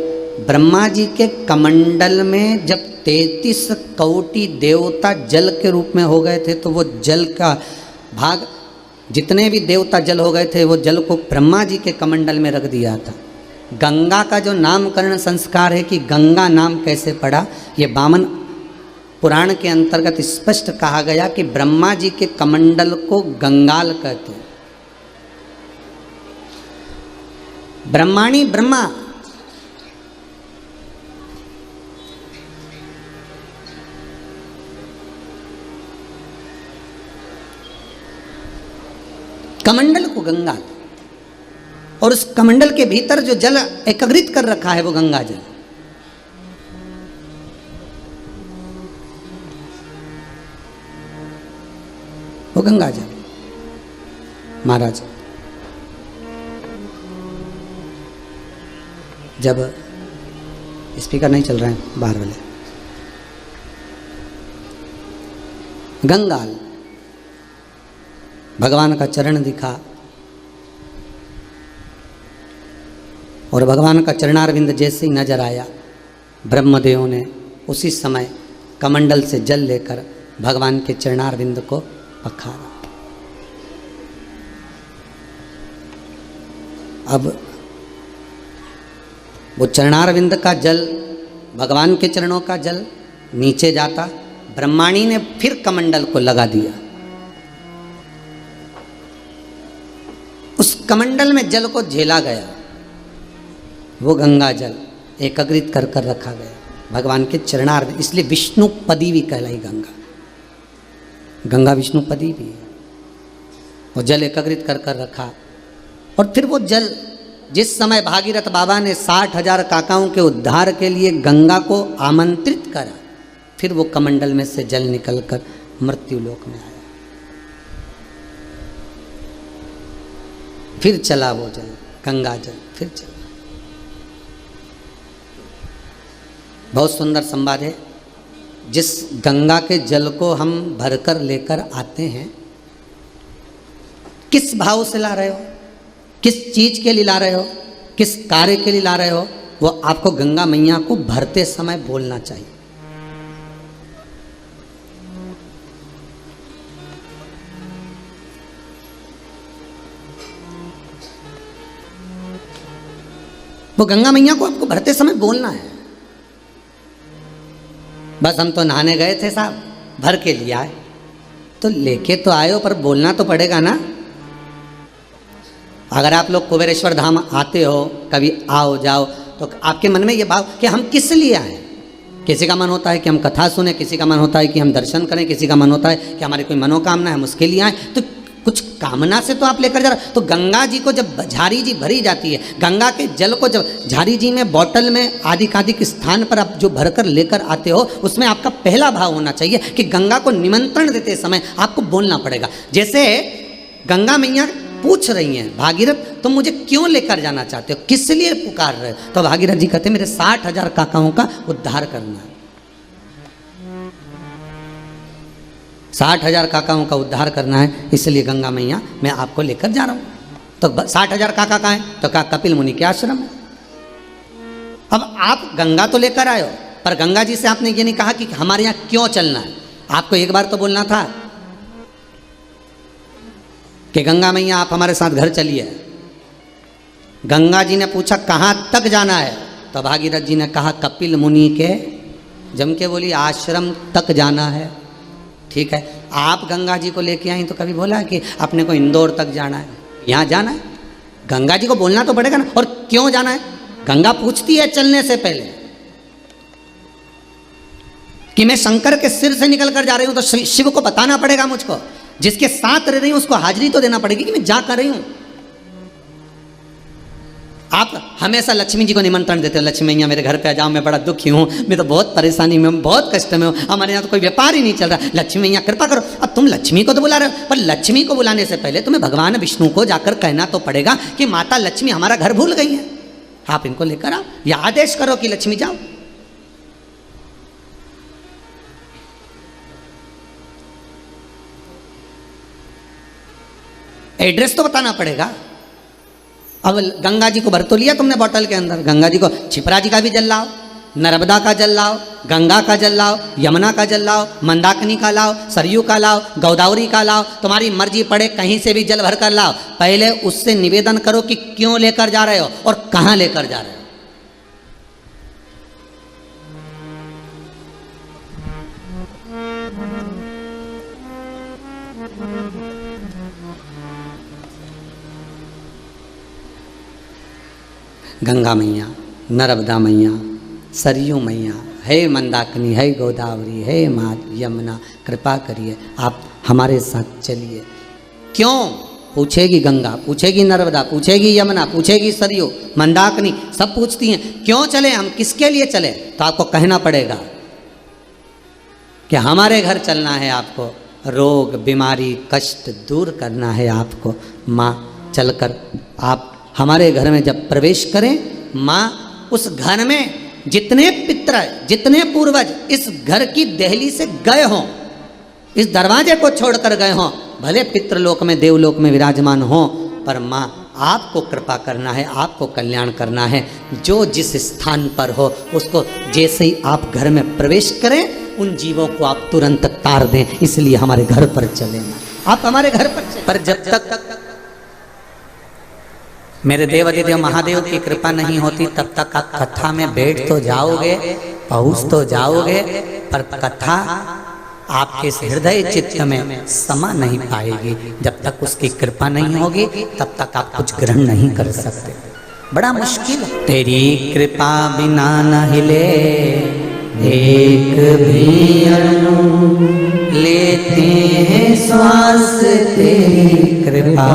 ब्रह्मा जी के कमंडल में जब 33 कोटि देवता जल के रूप में हो गए थे, तो वो जल का भाग, जितने भी देवता जल हो गए थे, वो जल को ब्रह्मा जी के कमंडल में रख दिया था। गंगा का जो नामकरण संस्कार है कि गंगा नाम कैसे पड़ा, ये वामन पुराण के अंतर्गत स्पष्ट कहा गया कि ब्रह्मा जी के कमंडल को गंगाल कहते हैं। ब्रह्माणी ब्रह्मा, कमंडल को गंगा, और उस कमंडल के भीतर जो जल एकत्रित कर रखा है वो गंगा जल। वो गंगा जल। महाराज जब स्पीकर नहीं चल रहे हैं बाहर वाले, गंगाल भगवान का चरण दिखा, और भगवान का चरणारविंद जैसे ही नजर आया, ब्रह्मदेव ने उसी समय कमंडल से जल लेकर भगवान के चरणारविंद को पखारा। अब वो चरणारविंद का जल, भगवान के चरणों का जल नीचे जाता, ब्रह्माणी ने फिर कमंडल को लगा दिया। उस कमंडल में जल को झेला गया, वो गंगा जल एकत्रित कर कर रखा गया भगवान के चरणारविंद। इसलिए विष्णु पदी भी कहलाई गंगा। गंगा विष्णु पदी भी है। वो जल एकत्रित कर कर रखा, और फिर वो जल जिस समय भागीरथ बाबा ने 60,000 काकाओं के उद्धार के लिए गंगा को आमंत्रित करा, फिर वो कमंडल में से जल निकलकर मृत्यु लोक में आया। फिर चला वो जल, गंगा जल फिर चला। बहुत सुंदर संवाद है। जिस गंगा के जल को हम भरकर लेकर आते हैं, किस भाव से ला रहे हो, किस चीज के लिए ला रहे हो, किस कार्य के लिए ला रहे हो, वो आपको गंगा मैया को भरते समय बोलना चाहिए। वो गंगा मैया को आपको भरते समय बोलना है। बस हम तो नहाने गए थे साहब, भर के लिए आए, तो लेके तो आए हो, पर बोलना तो पड़ेगा ना। अगर आप लोग कुबेरेश्वर धाम आते हो, कभी आओ जाओ, तो आपके मन में ये भाव कि हम किस लिए आए। किसी का मन होता है कि हम कथा सुने, किसी का मन होता है कि हम दर्शन करें, किसी का मन होता है कि हमारी कोई मनोकामना है, हम उसके लिए आए। तो कुछ कामना से तो आप लेकर जा रहे। तो गंगा जी को जब झारी जी भरी जाती है, गंगा के जल को जब झारी जी में बॉटल में आदिकादिक स्थान पर आप जो भरकर लेकर आते हो, उसमें आपका पहला भाव होना चाहिए कि गंगा को निमंत्रण देते समय आपको बोलना पड़ेगा। जैसे गंगा मैया पूछ रही हैं, भागीरथ तुम मुझे क्यों लेकर जाना चाहते हो, किस लिए पुकार रहे हो, तो भागीरथ जी कहते मेरे 60,000 काकाओं का उद्धार करना है। 60,000 काकाओं का उद्धार करना है, इसलिए गंगा मैया मैं आपको लेकर जा रहा हूँ। तो 60,000 काका कहाँ हैं, तो कहा कपिल मुनि के आश्रम है। अब आप गंगा तो लेकर आए हो, पर गंगा जी से आपने ये नहीं कहा कि हमारे यहाँ क्यों चलना है। आपको एक बार तो बोलना था कि गंगा मैया आप हमारे साथ घर चलिए। गंगा जी ने पूछा कहाँ तक जाना है, तो भागीरथ जी ने कहा कपिल मुनि के, जम के बोली आश्रम तक जाना है। ठीक है, आप गंगा जी को लेके आई तो कभी बोला कि अपने को इंदौर तक जाना है, यहाँ जाना है। गंगा जी को बोलना तो पड़ेगा ना। और क्यों जाना है, गंगा पूछती है चलने से पहले कि मैं शंकर के सिर से निकल कर जा रही हूँ, तो शिव को बताना पड़ेगा मुझको। जिसके साथ रह रही हूँ उसको हाजिरी तो देना पड़ेगी कि मैं जा कर रही हूँ। आप हमेशा लक्ष्मी जी को निमंत्रण देते हो, लक्ष्मी मैया मेरे घर पे आ जाओ, मैं बड़ा दुखी हूँ, मैं तो बहुत परेशानी में हूँ, बहुत कष्ट में हूँ, हमारे यहाँ तो कोई व्यापार ही नहीं चल रहा, लक्ष्मी मैया कृपा करो। अब तुम लक्ष्मी को तो बुला रहे हो, पर लक्ष्मी को बुलाने से पहले तुम्हें भगवान विष्णु को जाकर कहना तो पड़ेगा कि माता लक्ष्मी हमारा घर भूल गई है, आप इनको लेकर आओ, या आदेश करो कि लक्ष्मी जाओ। एड्रेस तो बताना पड़ेगा। अब गंगा जी को भर तो लिया तुमने बॉटल के अंदर, गंगा जी को छिपरा जी का भी जल लाओ, नर्मदा का जल लाओ, गंगा का जल लाओ, यमुना का जल लाओ, मंदाकिनी का लाओ, सरयू का लाओ, गोदावरी का लाओ, तुम्हारी मर्जी पड़े कहीं से भी जल भर कर लाओ। पहले उससे निवेदन करो कि क्यों लेकर जा रहे हो और कहाँ लेकर जा रहे हो। गंगा मैया, नर्मदा मैया, सरयू मैया, हे मंदाकिनी, हे गोदावरी, हे माँ यमुना, कृपा करिए आप हमारे साथ चलिए। क्यों पूछेगी गंगा, पूछेगी नर्मदा, पूछेगी यमुना, पूछेगी सरयू, मंदाकिनी, सब पूछती हैं क्यों चले, हम किसके लिए चले। तो आपको कहना पड़ेगा कि हमारे घर चलना है, आपको रोग बीमारी कष्ट दूर करना है आपको। माँ चलकर आप हमारे घर में जब प्रवेश करें, माँ उस घर में जितने पितर जितने पूर्वज इस घर की दहली से गए हों, इस दरवाजे को छोड़कर गए हों, भले पितृलोक में देवलोक में विराजमान हों, पर माँ आपको कृपा करना है, आपको कल्याण करना है। जो जिस स्थान पर हो उसको जैसे ही आप घर में प्रवेश करें उन जीवों को आप तुरंत तार दें, इसलिए हमारे घर पर चलें। आप हमारे घर पर चलें। पर जब तक मेरे देवाधिदेव महादेव की कृपा नहीं होती तब तक आप कथा में बैठ तो जाओगे, पहुँच तो जाओगे, पर कथा आपके हृदय चित्त में समा नहीं पाएगी। जब तक उसकी कृपा नहीं होगी तब तक आप कुछ ग्रहण नहीं कर सकते। बड़ा मुश्किल है। तेरी कृपा बिना न हिले एक भी अणु, लेते हैं श्वास तेरी कृपा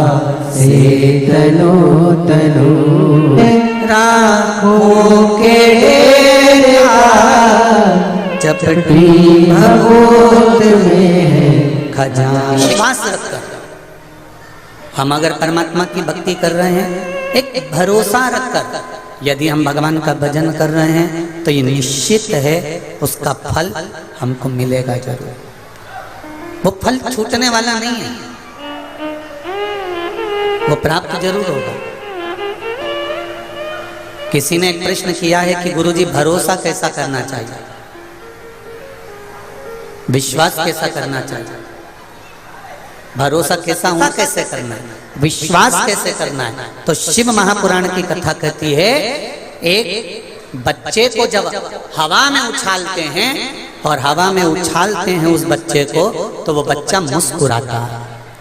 से तनो तनो, राखों के डेरा चपटी भगोत में है खजाना। श्वास रखकर हम अगर परमात्मा की भक्ति कर रहे हैं, एक भरोसा रखकर यदि हम भगवान का भजन कर रहे हैं तो ये निश्चित है उसका फल हमको मिलेगा जरूर। वो फल छूटने वाला नहीं है, वो प्राप्त जरूर होगा। किसी ने एक प्रश्न किया है कि गुरुजी भरोसा कैसा करना चाहिए, विश्वास कैसा करना चाहिए, भरोसा कैसा हुआ कैसे करना है, विश्वास कैसे करना है। तो शिव महापुराण की कथा कहती है एक बच्चे को जब हवा में उछालते हैं और हवा में उछालते हैं उस बच्चे को, तो वो बच्चा मुस्कुराता है,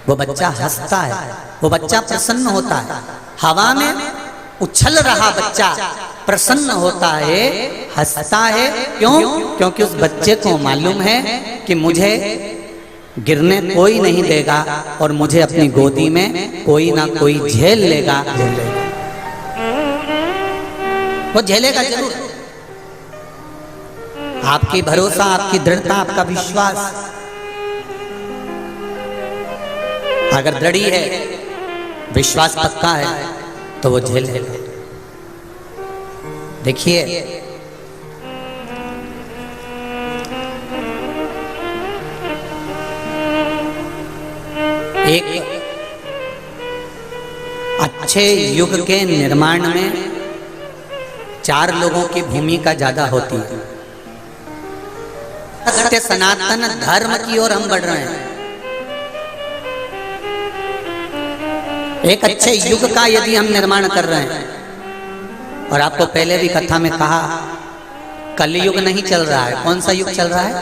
वो बच्चा हंसता है, वो बच्चा प्रसन्न होता है। हवा में उछल रहा बच्चा प्रसन्न होता है, हंसता है। क्यों? क्योंकि उस बच्चे को मालूम है कि मुझे गिरने कोई नहीं देगा और मुझे अपनी गोदी में कोई ना कोई झेल लेगा। वो झेलेगा जरूर। आपकी भरोसा, आपकी दृढ़ता, आपका विश्वास अगर दृढ़ है, विश्वास पक्का है, तो वो झेल लेगा। देखिए एक अच्छे युग के निर्माण में 4 लोगों की भूमिका ज्यादा होती है। सत्य सनातन धर्म की ओर हम बढ़ रहे हैं। एक अच्छे युग का यदि हम निर्माण कर रहे हैं, और आपको पहले भी कथा में कहा कलयुग नहीं चल रहा है। कौन सा युग चल रहा है?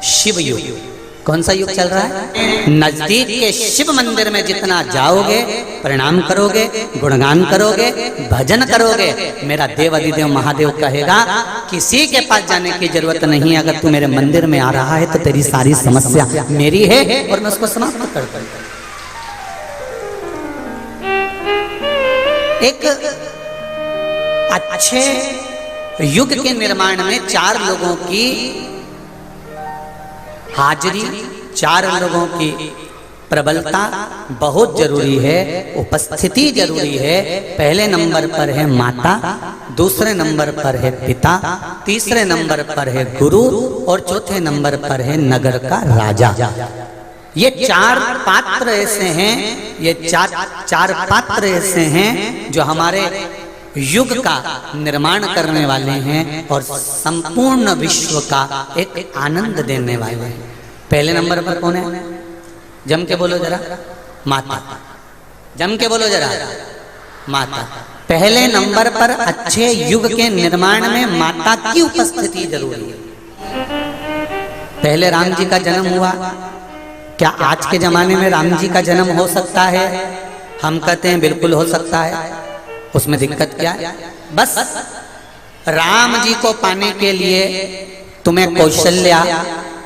शिव युग। कौन सा युग चल रहा है? नजदीक के शिव मंदिर में जितना जाओगे, प्रणाम करोगे, गुणगान करोगे, भजन करोगे, मेरा देव अधिदेव महादेव कहेगा किसी के पास जाने की जरूरत नहीं। अगर तू मेरे मंदिर में आ रहा है तो तेरी सारी समस्या मेरी है और मैं उसको समाप्त कर दूंगा। एक अच्छे युग के निर्माण में 4 लोगों की हाजिरी, 4 लोगों की प्रबलता बहुत जरूरी है, उपस्थिति जरूरी है। पहले नंबर पर है माता, दूसरे नंबर पर है पिता, तीसरे नंबर पर है गुरु और चौथे नंबर पर है नगर का राजा। ये 4 पात्र ऐसे हैं, ये 4 पात्र ऐसे हैं जो हमारे युग का निर्माण करने वाले हैं और संपूर्ण विश्व का एक आनंद देने वाले हैं। पहले नंबर पर कौन है? जम के बोलो जरा, माता। जम के बोलो जरा, माता। पहले नंबर पर अच्छे युग के निर्माण में माता की उपस्थिति जरूरी है। पहले राम जी का जन्म हुआ, क्या आज के जमाने में राम जी का जन्म हो सकता है? हम कहते हैं बिल्कुल हो सकता है। उसमें दिक्कत क्या है? बस राम जी को पाने के लिए तुम्हें कौशल्या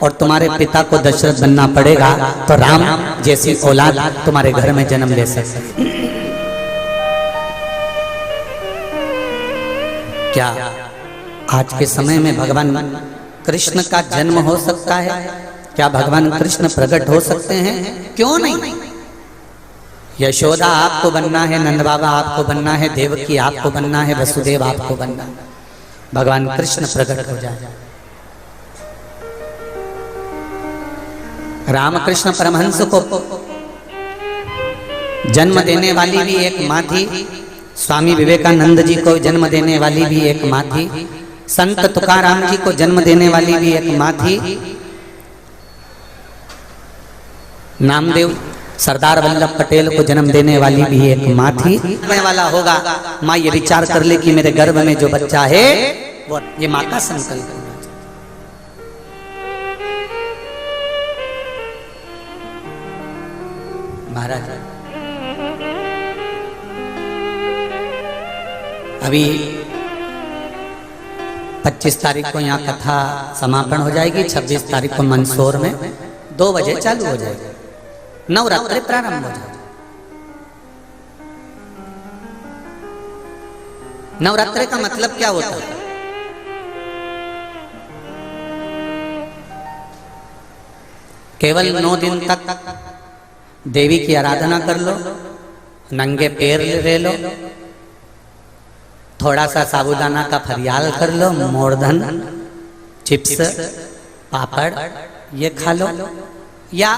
और तुम्हारे पिता को दशरथ बनना पड़ेगा, तो राम जैसी औलाद तुम्हारे घर में जन्म ले सकते। क्या आज के समय में भगवान कृष्ण का जन्म हो सकता है? क्या भगवान कृष्ण प्रकट हो सकते हैं? क्यों नहीं? यशोदा आपको बनना है, नंद बाबा आपको बनना है, देवकी आपको बनना है, वसुदेव आपको बनना है, भगवान कृष्ण प्रकट हो जाए। रामकृष्ण परमहंस को जन्म देने वाली भी एक माँ थी, स्वामी विवेकानंद जी को जन्म देने वाली भी एक माँ थी, संत तुकाराम जी को जन्म देने वाली भी एक माँ थी, नामदेव सरदार वल्लभ पटेल को जन्म देने वाली भी एक माँ थी। वाला होगा, माँ ये विचार कर ले कि मेरे गर्भ में जो बच्चा है वो ये माँ का संकल्प है। महाराज अभी 25 तारीख को यहाँ कथा समापन हो जाएगी, 26 तारीख को मंदसौर में 2 बजे चालू हो जाएगी, नवरात्रि प्रारंभ हो जाएगी। नवरात्रि का मतलब क्या होता है? केवल 9 दिन तक देवी की आराधना कर लो, नंगे पैर ले लो, थोड़ा सा साबूदाना का फरियाल कर लो, मोरधन, चिप्स, पापड़ ये खा लो, या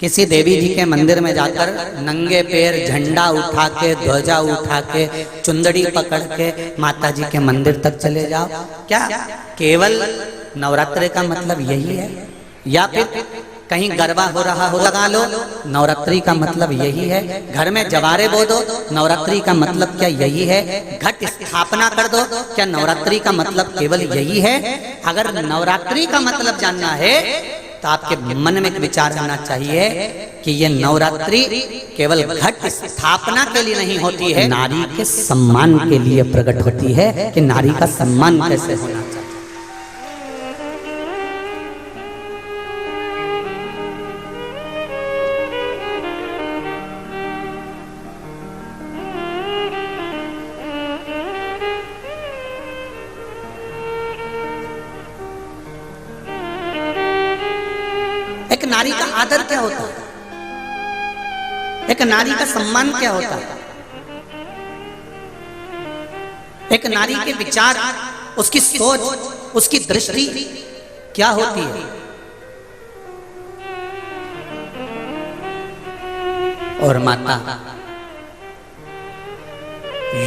किसी देवी जी के मंदिर में जाकर नंगे पैर झंडा उठा के, ध्वजा उठा के, चुंदड़ी पकड़ के माता जी के मंदिर तक चले जाओ। क्या केवल नवरात्रि का मतलब यही है? या फिर कहीं गरबा हो रहा हो लगा लो, नवरात्रि का मतलब यही है? घर में जवारे बो दो, नवरात्रि का मतलब क्या यही है? घट स्थापना कर दो, क्या नवरात्रि का मतलब केवल यही है? अगर नवरात्रि का मतलब जानना है तो आपके मन में एक विचार आना चाहिए कि ये नवरात्रि केवल घट स्थापना के लिए नहीं होती है, नारी के सम्मान के लिए प्रकट होती है कि नारी का सम्मान कैसे होना चाहिए। एक नारी का आदर क्या होता है? एक नारी का सम्मान क्या होता है? एक नारी के विचार, उसकी सोच, उसकी दृष्टि क्या होती है? और माता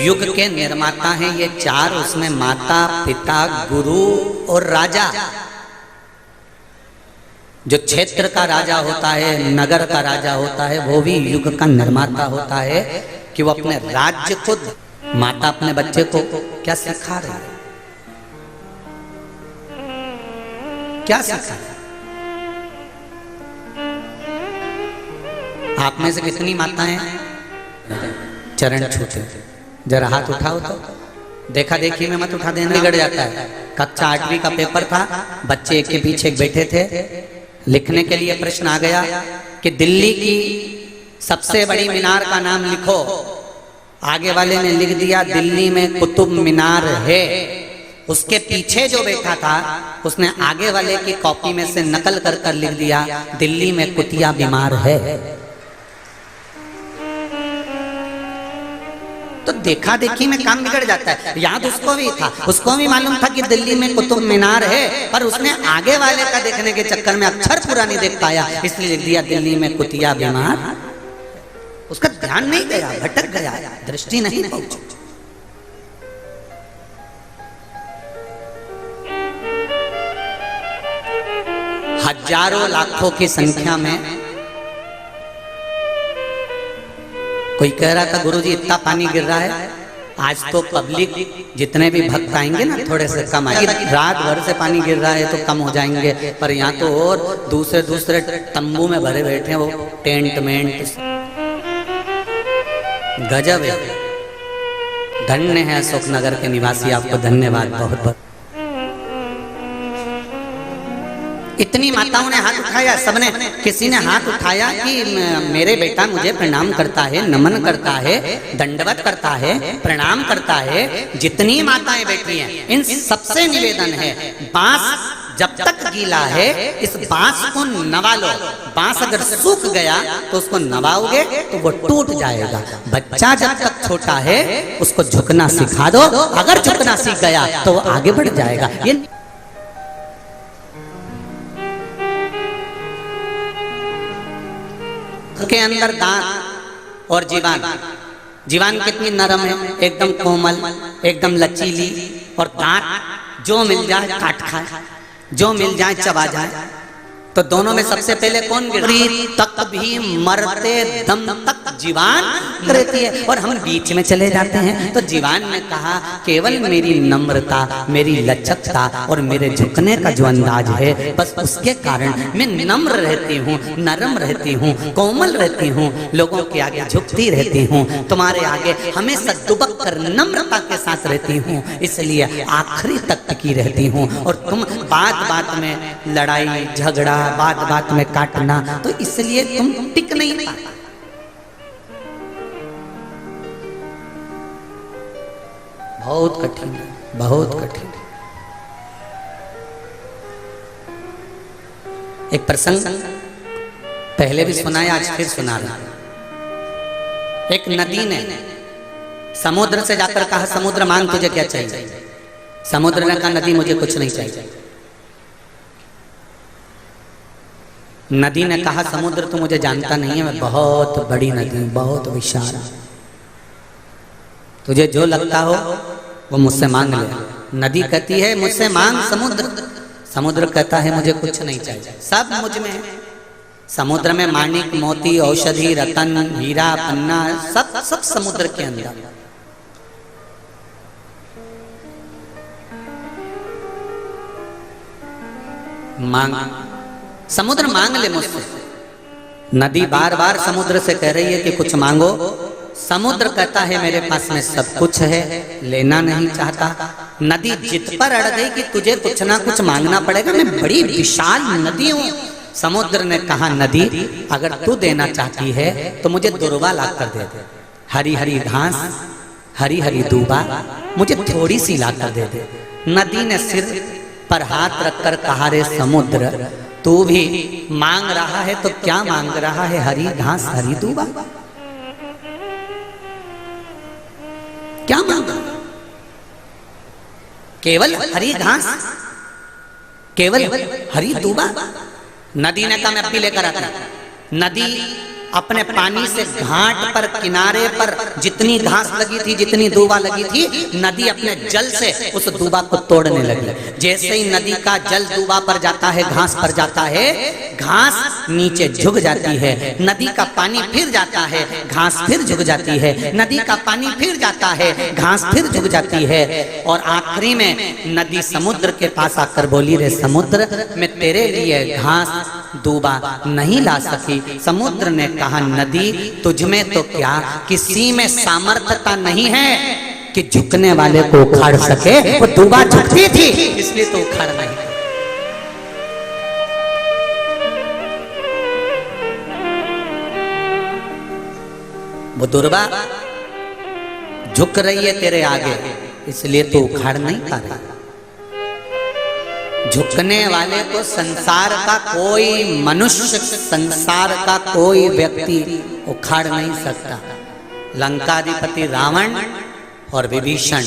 युग के निर्माता हैं ये 4, उसमें माता, पिता, गुरु और राजा। जो क्षेत्र का राजा होता है, नगर का राजा होता है, वो भी युग का निर्माता होता है कि वो अपने राज्य को, माता अपने बच्चे को क्या सिखा रही है? क्या सिखा रही है? आप में से कितनी माताएं चरण छूते? जरा हाथ उठाओ तो। देखा देखी में मत उठा देना, बिगड़ जाता है। कक्षा 8वीं का पेपर था, बच्चे एक के पीछे एक बैठे थे, लिखने के लिए प्रश्न आ गया कि दिल्ली की सबसे बड़ी मीनार का नाम लिखो। आगे वाले ने लिख दिया दिल्ली में कुतुब मीनार है, उसके पीछे जो बैठा था उसने आगे वाले की कॉपी में से नकल कर कर लिख दिया दिल्ली में कुतिया बीमार है। तो देखा देखी में काम बिगड़ जाता है। याद उसको भी था, उसको भी मालूम था कि दिल्ली में कुतुब मीनार है, पर उसने आगे वाले का देखने के चक्कर में अक्षर पूरा नहीं देख पाया, इसलिए लिख दिया दिल्ली में कुतिया बीमार। उसका ध्यान नहीं गया, भटक गया, दृष्टि नहीं पहुंची। हजारों लाखों की संख्या में कोई कह रहा था गुरुजी इतना पानी गिर रहा है, आज तो पब्लिक जितने भी भक्त आएंगे ना थोड़े से कम आएंगे, रात भर से पानी गिर रहा है तो कम हो जाएंगे, पर यहाँ तो और दूसरे दूसरे तंबू में भरे बैठे हैं, वो टेंट मेंट गजब है। धन्य है अशोक नगर के निवासी, आपको धन्यवाद बहुत बहुत। इतनी माताओं ने हाथ उठाया, सबने, किसी ने हाथ उठाया कि मेरे बेटा मुझे प्रणाम करता है, नमन करता है, दंडवत करता है, प्रणाम करता है। जितनी माताएं बैठी हैं इन सबसे निवेदन है, बांस जब तक गीला है इस बांस को नवा लो। बांस अगर सूख गया तो उसको नवाओगे तो वो टूट जाएगा। बच्चा जब तक छोटा है उसको झुकना सिखा दो, अगर झुकना सीख गया तो वो आगे बढ़ जाएगा। ये के अंदर दांत और जीवान, जीवान कितनी नरम है, एकदम कोमल, एकदम लचीली, और दांत जो मिल जाए काट खाए, जो मिल जाए चबा जाए। तो दोनों में सबसे पहले कौन गिरी तक भी मरते दम तक जीवान रहती है, और हम बीच में चले जाते हैं। तो जीवान ने कहा केवल मेरी नम्रता, मेरी लचकता और मेरे झुकने का जो अंदाज है, बस उसके कारण मैं नम्र रहती हूँ, नरम रहती हूँ, कोमल रहती हूँ, लोगों के आगे झुकती रहती हूँ, तुम्हारे आगे हमेशा दुबक कर नम्रता के साथ रहती हूँ, इसलिए आखिरी तक टिकी रहती हूँ। और तुम बात बात में लड़ाई झगड़ा, बात बात में काटना, तो इसलिए तुम टिक नहीं पाते। बहुत कठिन है, बहुत कठिन। एक प्रसंग पहले भी सुनाया, आज फिर सुना रहा। एक नदी ने समुद्र से जाकर कहा समुद्र मांग तुझे क्या चाहिए। समुद्र ने कहा नदी मुझे कुछ नहीं चाहिए। नदी ने कहा समुद्र तो मुझे जानता नहीं है, मैं बहुत बड़ी नदी हूं, बहुत विशाल, तुझे जो लगता हो वो मुझसे मांग ले। नदी कहती है मुझसे मांग समुद्र। समुद्र कहता है मुझे कुछ नहीं चाहिए, सब मुझ में है। समुद्र में माणिक, मोती, औषधि, रतन, हीरा, पन्ना, सब सब समुद्र के अंदर। मांग, समुद्र मांग ले मुझसे। नदी बार बार समुद्र से कह रही है कि कुछ मांगो। समुद्र कहता है मेरे पास में सब कुछ है, लेना नहीं चाहता। नदी जिद पर अड़ गई कि तुझे कुछ ना कुछ मांगना पड़ेगा, मैं बड़ी विशाल नदी हूं। समुद्र ने कहा नदी अगर तू देना चाहती है तो मुझे दुर्वा ला कर दे दे, हरी हरी घास, हरी हरी दूबा मुझे थोड़ी सी ला कर दे दे। नदी ने सिर पर हाथ रखकर कहा रे समुद्र तू भी मांग रहा है तो क्या मांग रहा है, हरी घास हरी दूबा, क्या मांगा? केवल हरी घास, केवल हरी दूबा। नदी ने कहा मैं अब भी लेकर आता। नदी अपने पानी से घाट पर किनारे पर जितनी घास लगी थी, जितनी दूबा लगी थी, नदी अपने जल से उस दूबा को तोड़ने लगी। जैसे ही नदी का जल दूबा पर जाता है, घास पर जाता है, घास नीचे झुक जाती है। नदी का पानी फिर जाता है, घास फिर झुक जाती है। नदी का पानी फिर जाता है, घास फिर झुक जाती है। और आखिरी में नदी समुद्र के पास आकर बोली रे समुद्र मैं तेरे लिए घास दूबा नहीं ला सकी। समुद्र ने कहा नदी तुझमें तो क्या किसी में सामर्थ्यता नहीं है कि झुकने वाले को उखाड़ सके, वो दूबा झुकती थी इसलिए तो उखाड़ नहीं। वो दुर्बा झुक रही है तेरे आगे, इसलिए तो उखाड़ नहीं पा रही। झुकने वाले को संसार का कोई मनुष्य, संसार का कोई व्यक्ति उखाड़ नहीं सकता। लंकाधिपति रावण और विभीषण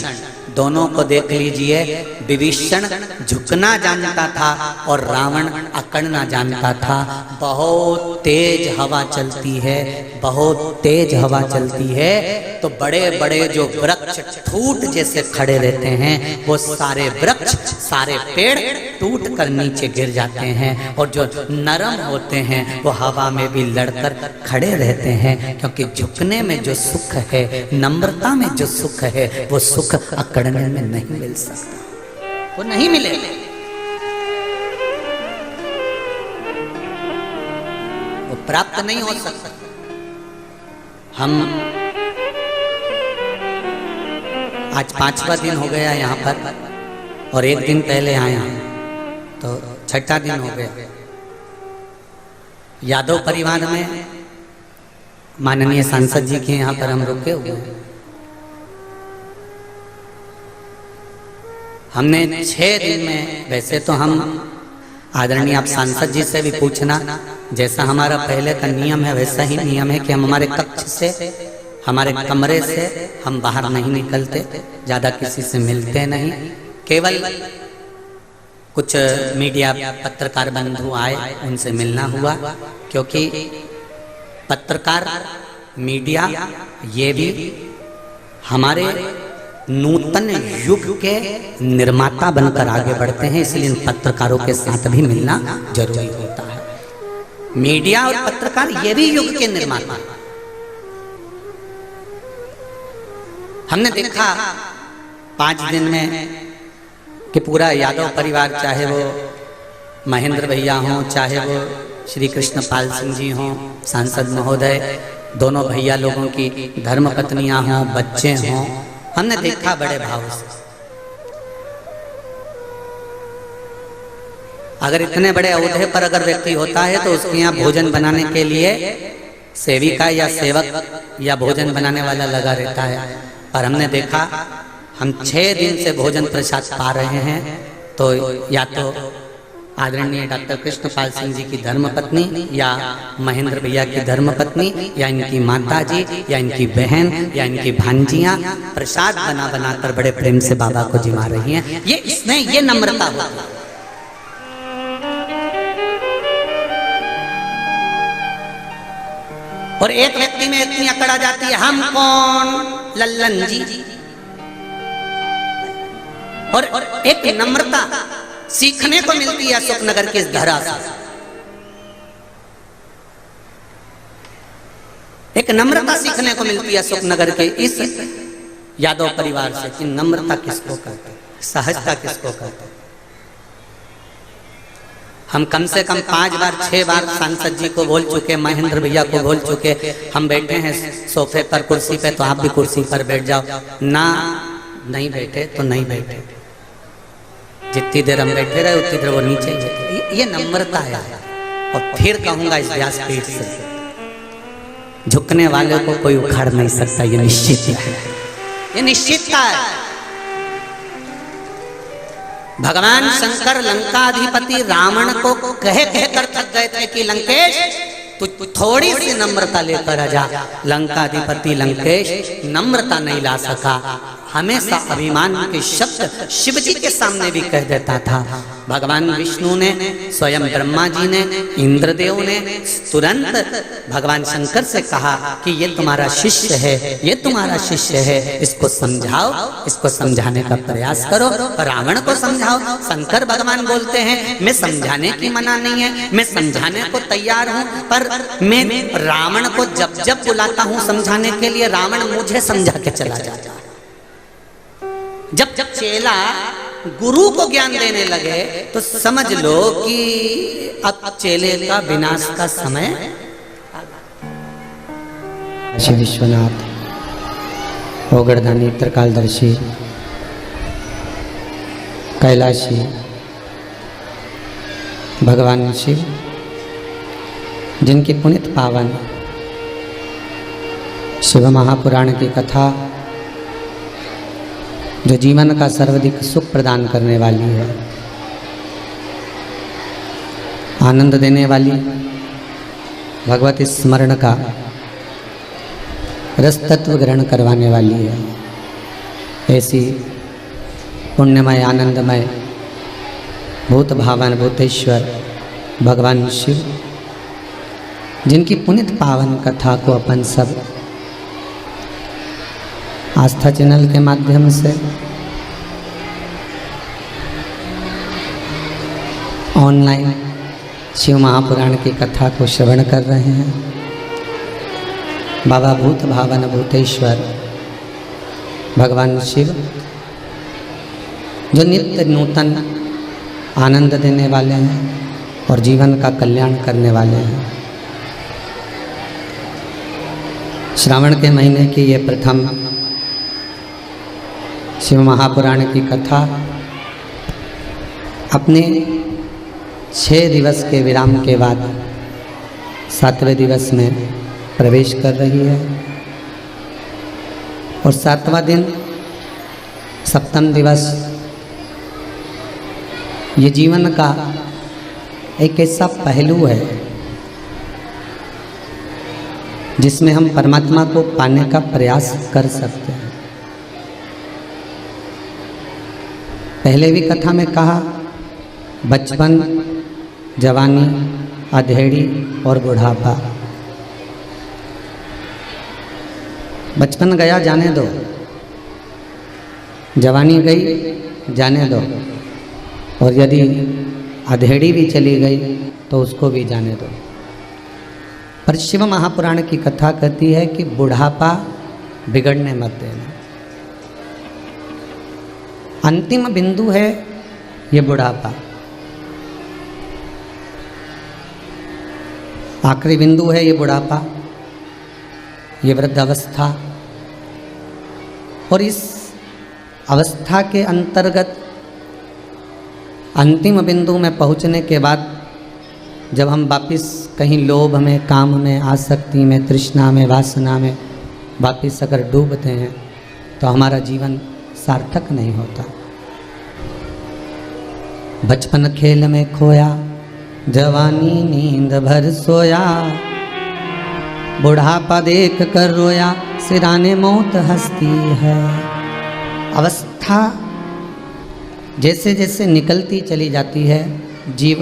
दोनों को देख लीजिए। विभीषण झुकना जानता था और रावण अकड़ना जानता था। बहुत तेज हवा चलती है, बहुत तेज हवा चलती है, तो बड़े बड़े जो वृक्ष ठूट जैसे खड़े रहते हैं, वो सारे वृक्ष, सारे पेड़ टूट कर नीचे गिर जाते हैं, और जो नरम होते हैं वो हवा में भी लड़कर खड़े रहते हैं। क्योंकि झुकने में जो सुख है, नम्रता में जो सुख है, वो सुख अकड़ने में नहीं मिल सकता, वो नहीं मिलेगा, वो प्राप्त नहीं हो सकता। हम आज 5वां दिन हो गया यहाँ पर, और एक दिन पहले आया तो 6ठा दिन हो गया। यादव परिवार में माननीय सांसद जी के यहाँ पर हम रुके हुए हैं। हमने 6 दिन में, वैसे तो हम आदरणीय आप सांसद जी से भी पूछना, जैसा हमारा पहले का नियम है वैसा ही नियम है कि हम हमारे कक्ष से, हमारे कमरे से हम बाहर नहीं निकलते, ज़्यादा किसी से मिलते नहीं। केवल कुछ मीडिया पत्रकार बंधु आए, उनसे मिलना हुआ, क्योंकि पत्रकार, मीडिया ये भी हमारे नूतन युग के निर्माता बनकर आगे बढ़ते हैं, इसलिए इन पत्रकारों के साथ भी मिलना जरूरी होता है। मीडिया और पत्रकार ये भी युग के निर्माता। हमने देखा 5 दिन में कि पूरा यादव परिवार, चाहे वो महेंद्र भैया हों, चाहे वो श्री कृष्ण पाल सिंह जी हों, सांसद महोदय, दोनों भैया लोगों की धर्मपत्नियां हों, बच्चे हों, हमने देखा बड़े भाव से। अगर इतने बड़े औहदे पर अगर व्यक्ति होता है तो उसके यहाँ भोजन बनाने के लिए सेविका या सेवक या भोजन बनाने वाला लगा रहता है। पर हमने देखा, हम 6 दिन से भोजन प्रसाद पा रहे हैं, तो या तो आदरणीय डॉक्टर कृष्णपाल सिंह जी की धर्मपत्नी, या महेंद्र भैया की धर्मपत्नी, या इनकी माता जी, या इनकी बहन, या इनकी भांजियां प्रसाद बना बनाकर बड़े प्रेम से बाबा को जिमा रही हैं। ये इसमें ये नम्रता होती है। और एक व्यक्ति में इतनी अकड़ आ जाती है, हम कौन, लल्लन जी। और एक नम्रता सीखने को मिलती है अशोकनगर की इस धरा से। एक नम्रता सीखने को मिलती है अशोकनगर के इस यादव परिवार से, कि नम्रता किसको कहते हैं, सहजता किसको कहते हैं। हम कम से कम 5 बार 6 बार सांसद जी को बोल चुके, महेंद्र भैया को बोल चुके, हम बैठे हैं सोफे पर, कुर्सी पे, तो आप भी कुर्सी पर बैठ जाओ ना। नहीं बैठे तो नहीं बैठे, जितनी देर हम बैठे रहे उतनी देर वो नीचे ही बैठे। ये नम्रता है। और फिर कहूंगा इस व्यासपीठ से, झुकने वाले को कोई उखाड़ नहीं सकता, ये निश्चित है, ये निश्चितता है। भगवान शंकर लंकाधिपति रावण को कह कहकर थक गए थे कि लंकेश तू थोड़ी सी नम्रता लेकर आ जा। लंकाधिपति लंकेश नम्रता नहीं ला सका, हमेशा अभिमान के शब्द शिव जी के सामने भी कह देता था। भगवान विष्णु ने, स्वयं ब्रह्मा जी ने, इंद्रदेव ने तुरंत भगवान शंकर से कहा कि ये तुम्हारा शिष्य है, ये तुम्हारा शिष्य है, इसको समझाओ, इसको समझाने का प्रयास करो। रावण को समझाओ। शंकर भगवान बोलते हैं मैं समझाने की मना नहीं है, मैं समझाने को तैयार हूँ, पर मैं रावण को जब जब बुलाता हूँ समझाने के लिए, रावण मुझे समझा के चला जाता है। जब जब चेला गुरु को ज्ञान देने लगे तो समझ लो कि अब चेले का विनाश का समय। श्री विश्वनाथ ओगड़धानी त्रिकालदर्शी कैलाशी भगवान शिव, जिनकी पुनित पावन शिव महापुराण की कथा जो जीवन का सर्वाधिक सुख प्रदान करने वाली है, आनंद देने वाली, भगवत स्मरण का रस तत्व ग्रहण करवाने वाली है, ऐसी पुण्यमय आनंदमय भूत भावन भूतेश्वर भगवान शिव, जिनकी पुनित पावन कथा को अपन सब आस्था चैनल के माध्यम से ऑनलाइन शिव महापुराण की कथा को श्रवण कर रहे हैं। बाबा भूत भावन भूतेश्वर भगवान शिव, जो नित्य नूतन आनंद देने वाले हैं और जीवन का कल्याण करने वाले हैं। श्रावण के महीने की ये प्रथम शिव महापुराण की कथा अपने 6 दिवस के विराम के बाद 7वें दिवस में प्रवेश कर रही है और 7वां दिन सप्तम दिवस ये जीवन का एक ऐसा पहलू है जिसमें हम परमात्मा को पाने का प्रयास कर सकते हैं। पहले भी कथा में कहा, बचपन, जवानी, अधेड़ी और बुढ़ापा। बचपन गया जाने दो, जवानी गई जाने दो, और यदि अधेड़ी भी चली गई तो उसको भी जाने दो। पर शिव महापुराण की कथा कहती है कि बुढ़ापा बिगड़ने मत देना। अंतिम बिंदु है ये बुढ़ापा, आखिरी बिंदु है ये बुढ़ापा, ये वृद्धावस्था। और इस अवस्था के अंतर्गत अंतिम बिंदु में पहुंचने के बाद जब हम वापिस कहीं लोभ में, काम में, आसक्ति में, तृष्णा में, वासना में वापिस अगर डूबते हैं तो हमारा जीवन सार्थक नहीं होता। बचपन खेल में खोया, जवानी नींद भर सोया, बुढ़ापा देख कर रोया, सिराने मौत हंसती है। अवस्था जैसे जैसे निकलती चली जाती है, जीव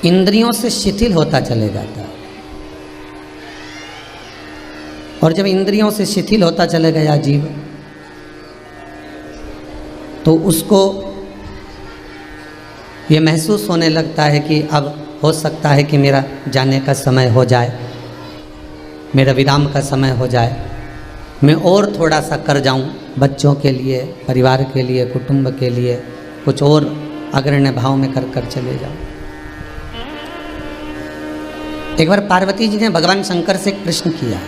इंद्रियों से शिथिल होता चले जाता है, और जब इंद्रियों से शिथिल होता चले गया जीव, तो उसको ये महसूस होने लगता है कि अब हो सकता है कि मेरा जाने का समय हो जाए, मेरा विराम का समय हो जाए, मैं और थोड़ा सा कर जाऊं बच्चों के लिए, परिवार के लिए, कुटुंब के लिए, कुछ और अग्रण्य भाव में कर कर चले जाऊं। एक बार पार्वती जी ने भगवान शंकर से एक प्रश्न किया।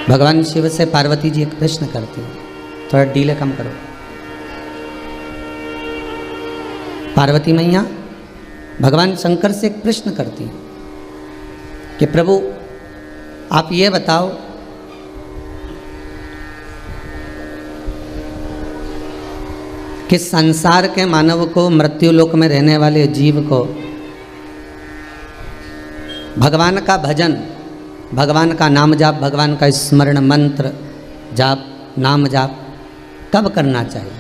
भगवान शिव से पार्वती जी एक प्रश्न करती हैं, थोड़ा डीले कम करो। पार्वती मैया भगवान शंकर से एक प्रश्न करती हैं कि प्रभु आप ये बताओ कि संसार के मानव को, मृत्यु लोक में रहने वाले जीव को भगवान का भजन, भगवान का नाम जाप, भगवान का स्मरण, मंत्र जाप, नाम जाप कब करना चाहिए?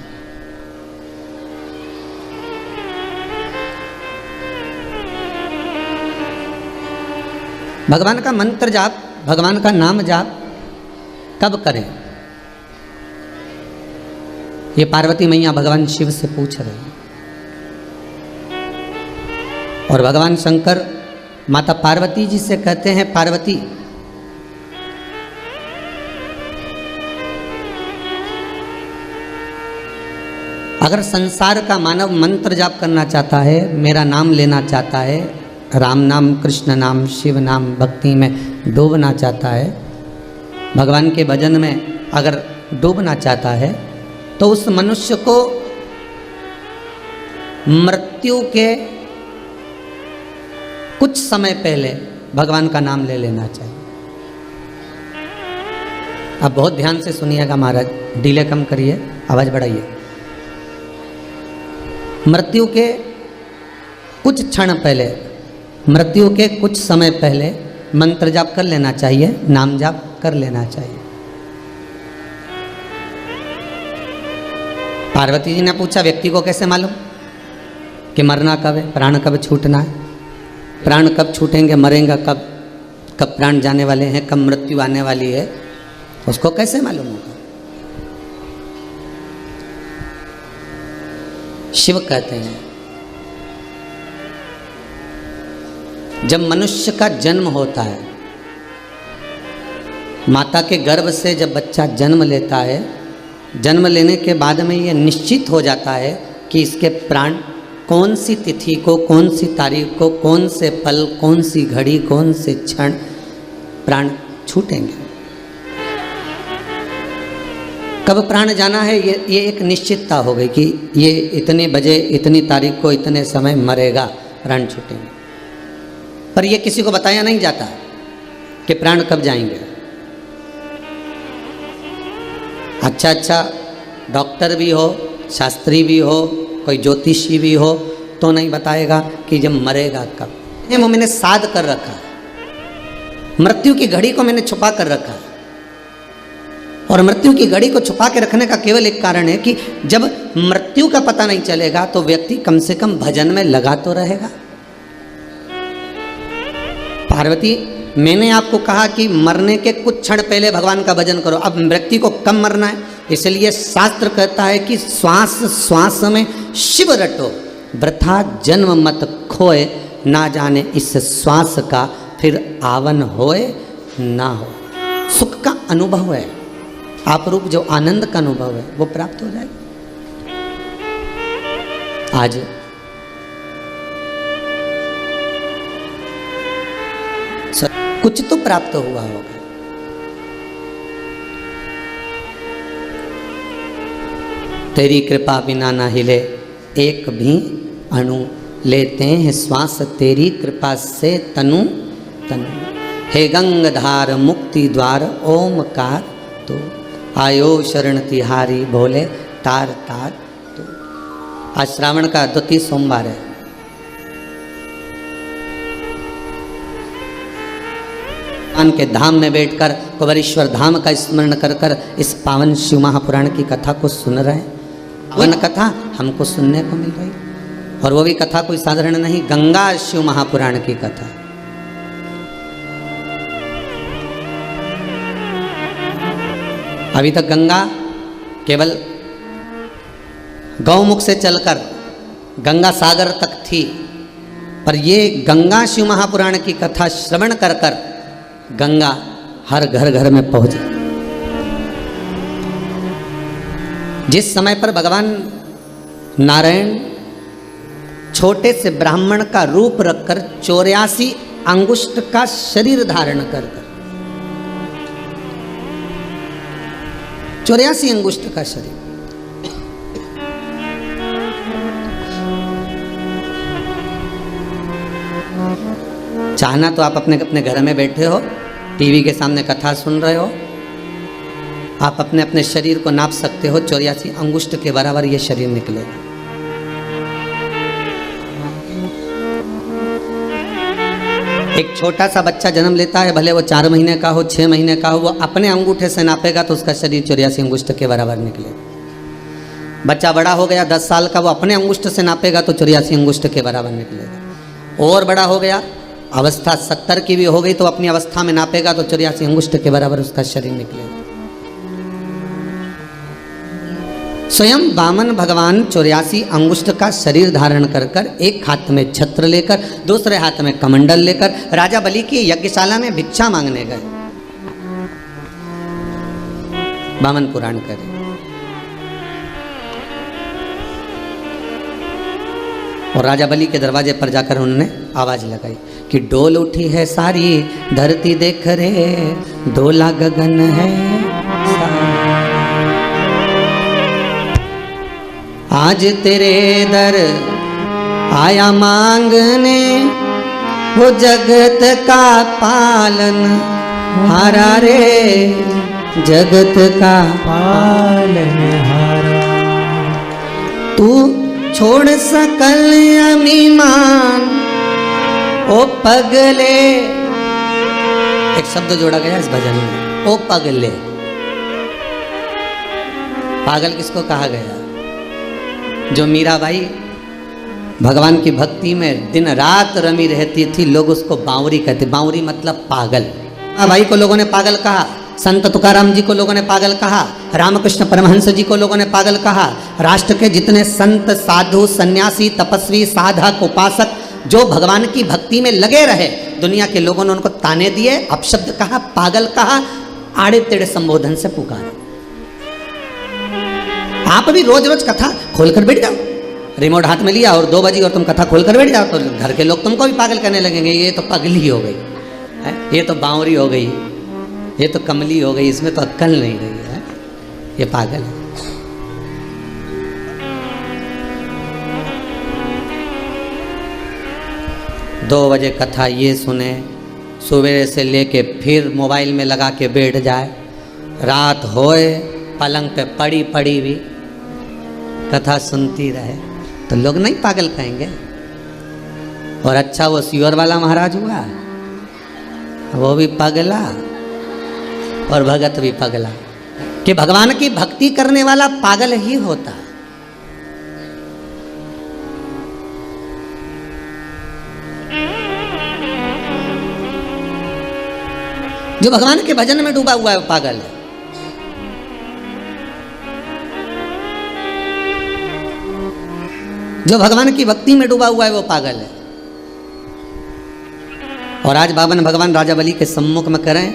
भगवान का मंत्र जाप, भगवान का नाम जाप कब करें? ये पार्वती मैया भगवान शिव से पूछ रहे हैं। और भगवान शंकर माता पार्वती जी से कहते हैं, पार्वती अगर संसार का मानव मंत्र जाप करना चाहता है, मेरा नाम लेना चाहता है, राम नाम, कृष्ण नाम, शिव नाम, भक्ति में डूबना चाहता है, भगवान के भजन में अगर डूबना चाहता है, तो उस मनुष्य को मृत्यु के कुछ समय पहले भगवान का नाम ले लेना चाहिए। अब बहुत ध्यान से सुनिएगा महाराज, डिले कम करिए, आवाज़ बढ़ाइए। मृत्यु के कुछ क्षण पहले, मृत्यु के कुछ समय पहले मंत्र जाप कर लेना चाहिए, नाम जाप कर लेना चाहिए। पार्वती जी ने पूछा व्यक्ति को कैसे मालूम कि मरना कब है, प्राण कब छूटना है, प्राण कब छूटेंगे, मरेंगे कब, कब प्राण जाने वाले हैं, कब मृत्यु आने वाली है, उसको कैसे मालूम होगा? शिव कहते हैं जब मनुष्य का जन्म होता है, माता के गर्भ से जब बच्चा जन्म लेता है, जन्म लेने के बाद में ये निश्चित हो जाता है कि इसके प्राण कौन सी तिथि को, कौन सी तारीख को, कौन से पल, कौन सी घड़ी, कौन से क्षण प्राण छूटेंगे, कब प्राण जाना है, ये एक निश्चितता हो गई कि ये इतने बजे इतनी तारीख को इतने समय मरेगा, प्राण छूटेंगे। पर ये किसी को बताया नहीं जाता कि प्राण कब जाएंगे। अच्छा डॉक्टर भी हो, शास्त्री भी हो, कोई ज्योतिषी भी हो तो नहीं बताएगा कि जब मरेगा कब। वो मैंने साध कर रखा है, मृत्यु की घड़ी को मैंने छुपा कर रखा है। और मृत्यु की घड़ी को छुपा के रखने का केवल एक कारण है कि जब मृत्यु का पता नहीं चलेगा तो व्यक्ति कम से कम भजन में लगा तो रहेगा। पार्वती, मैंने आपको कहा कि मरने के कुछ क्षण पहले भगवान का भजन करो। अब व्यक्ति को कब मरना है, इसलिए शास्त्र कहता है कि श्वास श्वास में शिव रटो, वृथा जन्म मत खोए, ना जाने इस श्वास का फिर आवन होए ना हो। सुख का अनुभव है, आप रूप जो आनंद का अनुभव है वो प्राप्त हो जाएगा। आज कुछ तो प्राप्त हुआ होगा। तेरी कृपा बिना ना हिले एक भी अणु, लेते हैं श्वास तेरी कृपा से तनु तनु। हे गंगाधार मुक्ति द्वार ओमकार तो, आयो शरण तिहारी भोले तार तार तो। आज श्रावण का द्वितीय सोमवार है। भगवान के धाम में बैठकर कुंवरेश्वर धाम का स्मरण कर कर इस पावन शिव महापुराण की कथा को सुन रहे हैं। पावन कथा हमको सुनने को मिल रही, और वो भी कथा कोई साधारण नहीं, गंगा शिव महापुराण की कथा। अभी तक गंगा केवल गौमुख से चलकर गंगा सागर तक थी, पर ये गंगा शिव महापुराण की कथा श्रवण कर कर गंगा हर घर घर में पहुंची। जिस समय पर भगवान नारायण छोटे से ब्राह्मण का रूप रखकर 84 अंगुष्ठ का शरीर धारण कर 84 अंगुष्ठ का शरीर, चाहना तो आप अपने अपने घर में बैठे हो, टीवी के सामने कथा सुन रहे हो, आप अपने अपने शरीर को नाप सकते हो। 84 अंगुष्ठ के बराबर ये शरीर निकलेगा। एक छोटा सा बच्चा जन्म लेता है, भले वो 4 महीने का हो, 6 महीने का हो, वो अपने अंगूठे से नापेगा तो उसका शरीर 84 अंगुष्ठ के बराबर निकलेगा। बच्चा बड़ा हो गया 10 साल का, वो अपने अंगुष्ठ से नापेगा तो 84 अंगुष्ठ के बराबर निकलेगा। और बड़ा हो गया, अवस्था 70 की भी हो गई तो अपनी अवस्था में नापेगा तो 84 अंगुष्ठ के बराबर उसका शरीर निकलेगा। स्वयं वामन भगवान 84 अंगुष्ठ का शरीर धारण कर कर, एक हाथ में छत्र लेकर, दूसरे हाथ में कमंडल लेकर राजा बलि की यज्ञशाला में भिक्षा मांगने गए। वामन पुराण करे। और राजा बलि के दरवाजे पर जाकर उन्होंने आवाज लगाई कि डोल उठी है सारी धरती देख रे, डोला गगन है आज तेरे दर आया मांगने, वो जगत का पालन हारा रे, जगत का पालनहारा। तू छोड़ सकल अभिमान ओ पगले। एक शब्द जोड़ा गया इस भजन में, ओ पगले। पागल किसको कहा गया? जो मीराबाई भगवान की भक्ति में दिन रात रमी रहती थी, लोग उसको बावरी कहते। बावरी मतलब पागल। भाई को लोगों ने पागल कहा, संत तुकाराम जी को लोगों ने पागल कहा, रामकृष्ण परमहंस जी को लोगों ने पागल कहा। राष्ट्र के जितने संत, साधु, सन्यासी, तपस्वी, साधक, उपासक जो भगवान की भक्ति में लगे रहे, दुनिया के लोगों ने उनको ताने दिए, अपशब्द कहा, पागल कहा, आड़े टेढ़े संबोधन से पुकारा। आप भी रोज रोज कथा खोलकर बैठ जाओ, रिमोट हाथ में लिया और 2 बजी और तुम कथा खोलकर बैठ जाओ, तो घर के लोग तुमको भी पागल करने लगेंगे। ये तो पगली हो गई है, ये तो बावरी हो गई, ये तो कमली हो गई, इसमें तो अक्ल नहीं रही है, ये पागल है। दो बजे कथा ये सुने, सवेरे से लेके फिर मोबाइल में लगा के बैठ जाए, रात होए पलंग पे पड़ी पड़ी भी कथा सुनती रहे, तो लोग नहीं पागल कहेंगे? और अच्छा वो सियोर वाला महाराज हुआ, वो भी पगला और भगत भी पगला। कि भगवान की भक्ति करने वाला पागल ही होता। जो भगवान के भजन में डूबा हुआ है वो पागल है। जो भगवान की भक्ति में डूबा हुआ है वो पागल है। और आज बाबन भगवान राजा बलि के सम्मुख में करें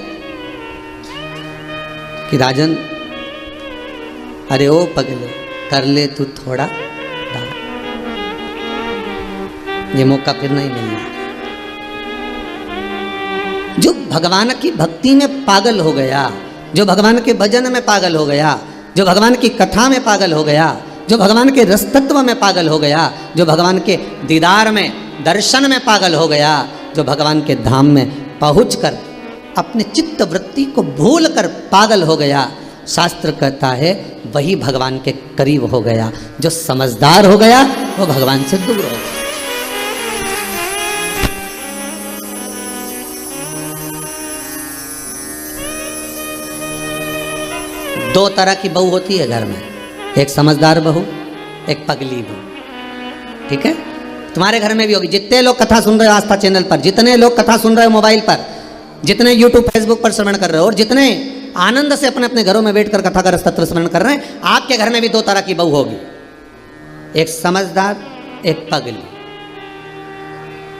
कि राजन, अरे ओ पगले, कर ले तू थोड़ा दान, ये मौका फिर नहीं मिलना। जो भगवान की भक्ति में पागल हो गया, जो भगवान के भजन में पागल हो गया, जो भगवान की कथा में पागल हो गया, जो भगवान के रसतत्व में पागल हो गया, जो भगवान के दीदार में, दर्शन में पागल हो गया, जो भगवान के धाम में पहुंचकर अपने चित्त वृत्ति को भूलकर पागल हो गया, शास्त्र कहता है वही भगवान के करीब हो गया। जो समझदार हो गया वो भगवान से दूर हो गया। दो तरह की बहू होती है घर में, एक समझदार बहू, एक पगली बहू। ठीक है, तुम्हारे घर में भी होगी। जितने लोग कथा सुन रहे हो आस्था चैनल पर, जितने लोग कथा सुन रहे हो मोबाइल पर, जितने यूट्यूब फेसबुक पर श्रवण कर रहे हो, और जितने आनंद से अपने अपने घरों में बैठकर कथा का रसतत्व श्रवण कर रहे हैं, आपके घर में भी 2 तरह की बहू होगी, एक समझदार, एक पगली।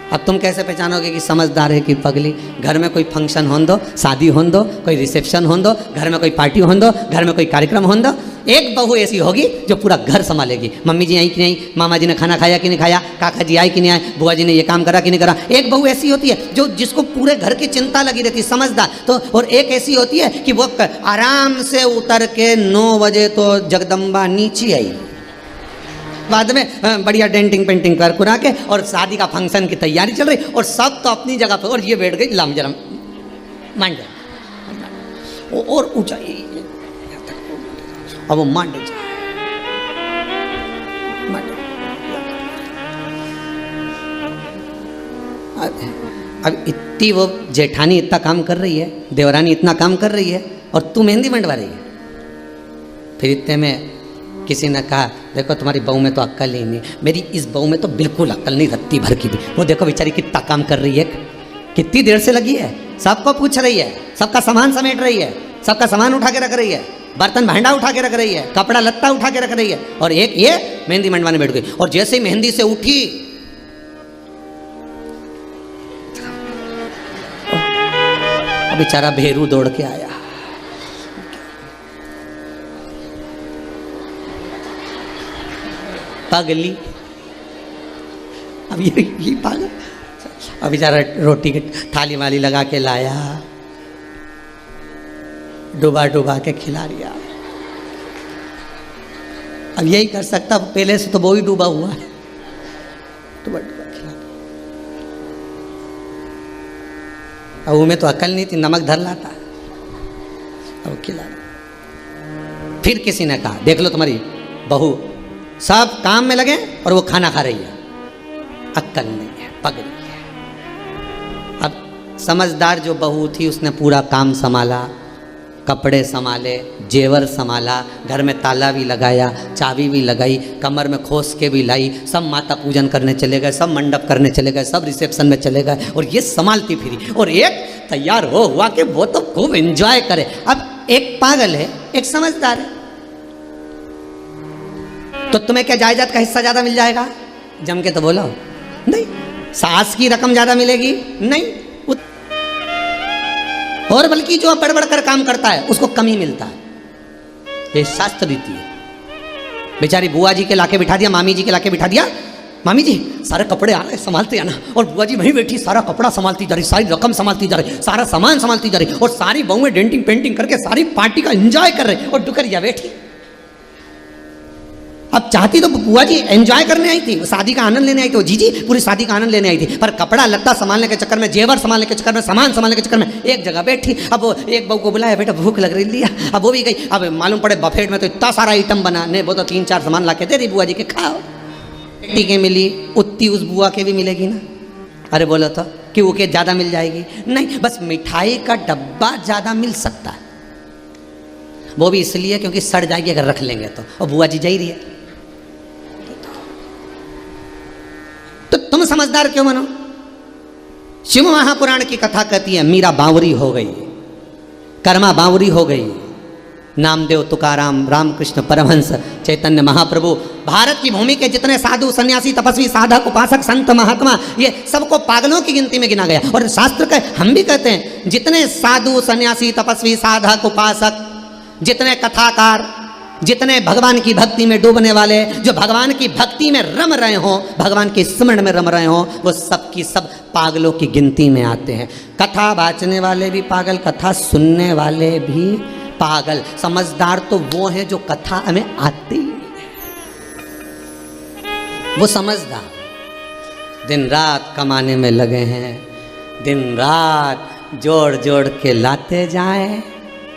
अब तुम कैसे पहचानोगे कि समझदार है कि पगली? घर में कोई फंक्शन होन दो, शादी होन दो, कोई रिसेप्शन होन दो, घर में कोई पार्टी होन दो, घर में कोई कार्यक्रम होन दो, एक बहू ऐसी होगी जो पूरा घर संभालेगी। मम्मी जी आई कि नहीं, मामा जी ने खाना खाया कि नहीं खाया, काका जी आए कि नहीं आए, बुआ जी ने ये काम करा कि नहीं करा। एक बहू ऐसी होती है जो जिसको पूरे घर की चिंता लगी रहती है, समझदार। तो और एक ऐसी होती है कि वो आराम से उतर के 9 बजे तो जगदम्बा नीचे आई, बाद में बढ़िया डेंटिंग पेंटिंग कर कुरा के, और शादी का फंक्शन की तैयारी चल रही, और सब तो अपनी जगह पर, और ये बैठ गई लम जरम मांड और ऊंचाई, अब वो मांड जाए। अब इतनी वो जेठानी इतना काम कर रही है, देवरानी इतना काम कर रही है, और तू मेहंदी मंडवा रही है। फिर इतने में किसी ने कहा, देखो तुम्हारी बहू में तो अक्ल ही नहीं, मेरी इस बहू में तो बिल्कुल अक्ल नहीं, रत्ती भर की भी। वो देखो बेचारी कितना काम कर रही है, कितनी देर से लगी है, सबको पूछ रही है, सबका सामान समेट रही है, सबका सामान उठा के रख रही है, बर्तन भांडा उठा के रख रही है, कपड़ा लत्ता उठा के रख रही है, और एक ये मेहंदी मंडवाने बैठ गई। और जैसे ही मेहंदी से उठी, बेचारा भेरू दौड़ के आया। पगली, अब ये पागल, अब बेचारा रोटी की थाली वाली लगा के लाया, डुबा डुबा के खिला दिया। अब यही कर सकता, पहले से तो वो ही डूबा हुआ है, डुबा डुबा खिला दिया। अब में तो अकल नहीं थी, नमक धर लाता। अब खिला रहे। फिर किसी ने कहा देख लो तुम्हारी बहू सब काम में लगे और वो खाना खा रही है, अक्कल नहीं है, पगड़ी है। अब समझदार जो बहू थी उसने पूरा काम संभाला, कपड़े संभाले, जेवर संभाला, घर में ताला भी लगाया, चाबी भी लगाई, कमर में खोस के भी लाई, सब माता पूजन करने चले गए, सब मंडप करने चले गए, सब रिसेप्शन में चले गए और ये संभालती फिरी। और एक तैयार हो हुआ कि वो तो खूब एंजॉय करे। अब एक पागल है, एक समझदार है, तो तुम्हें क्या जायदाद का हिस्सा ज्यादा मिल जाएगा? जम के तो बोलो नहीं। सास की रकम ज्यादा मिलेगी? नहीं। और बल्कि जो बढ़ बढ़ कर काम करता है उसको कम ही मिलता है। ये शास्त्र रीति है। बेचारी बुआ जी के लाके बिठा दिया, मामी जी के लाके बिठा दिया, मामी जी सारे कपड़े आ रहे संभालते आना, और बुआ जी वहीं बैठी सारा कपड़ा संभालती जा रही, सारी रकम संभालती जा रही, सारा सामान संभालती जा रही, और सारी बहुएं डेंटिंग पेंटिंग करके सारी पार्टी का एंजॉय कर रहे, और डुकरिया बैठी। अब चाहती तो बुआ जी एंजॉय करने आई थी, शादी का आनंद लेने आई थी, वो जीजी पूरी शादी का आनंद लेने आई थी, पर कपड़ा लत्ता संभालने के चक्कर में, जेवर संभालने के चक्कर में, सामान संभालने के चक्कर में एक जगह बैठी। अब वो एक बहू को बुलाया, बेटा भूख लग रही, लिया, अब वो भी गई। अब मालूम पड़े बफेट में तो इतना सारा आइटम बना, ने वो तो 3-4 सामान ला के दे दी बुआ जी के, खाओ। बेटी के मिली उतनी उस बुआ के भी मिलेगी ना? अरे बोलो तो कि वो के ज़्यादा मिल जाएगी? नहीं, बस मिठाई का डब्बा ज़्यादा मिल सकता है, वो भी इसलिए क्योंकि सड़ जाएगी अगर रख लेंगे तो, और बुआ जी जा ही रही है। तो तुम समझदार क्यों बनो? शिव महापुराण की कथा कहती है मीरा बावरी हो गई, कर्मा बावरी हो गई, नामदेव, तुकाराम, रामकृष्ण परमहंस, चैतन्य महाप्रभु, भारत की भूमि के जितने साधु, सन्यासी, तपस्वी, साधक, उपासक, संत, महात्मा, ये सबको पागलों की गिनती में गिना गया। और शास्त्र के हम भी कहते हैं जितने साधु, सन्यासी, तपस्वी, साधक, उपासक, जितने कथाकार, जितने भगवान की भक्ति में डूबने वाले, जो भगवान की भक्ति में रम रहे हों, भगवान के स्मरण में रम रहे हों, वो सब की सब पागलों की गिनती में आते हैं। कथा बाँचने वाले भी पागल, कथा सुनने वाले भी पागल। समझदार तो वो है जो कथा हमें आती ही नहीं, वो समझदार दिन रात कमाने में लगे हैं, दिन रात जोड़ जोड़ के लाते जाएं,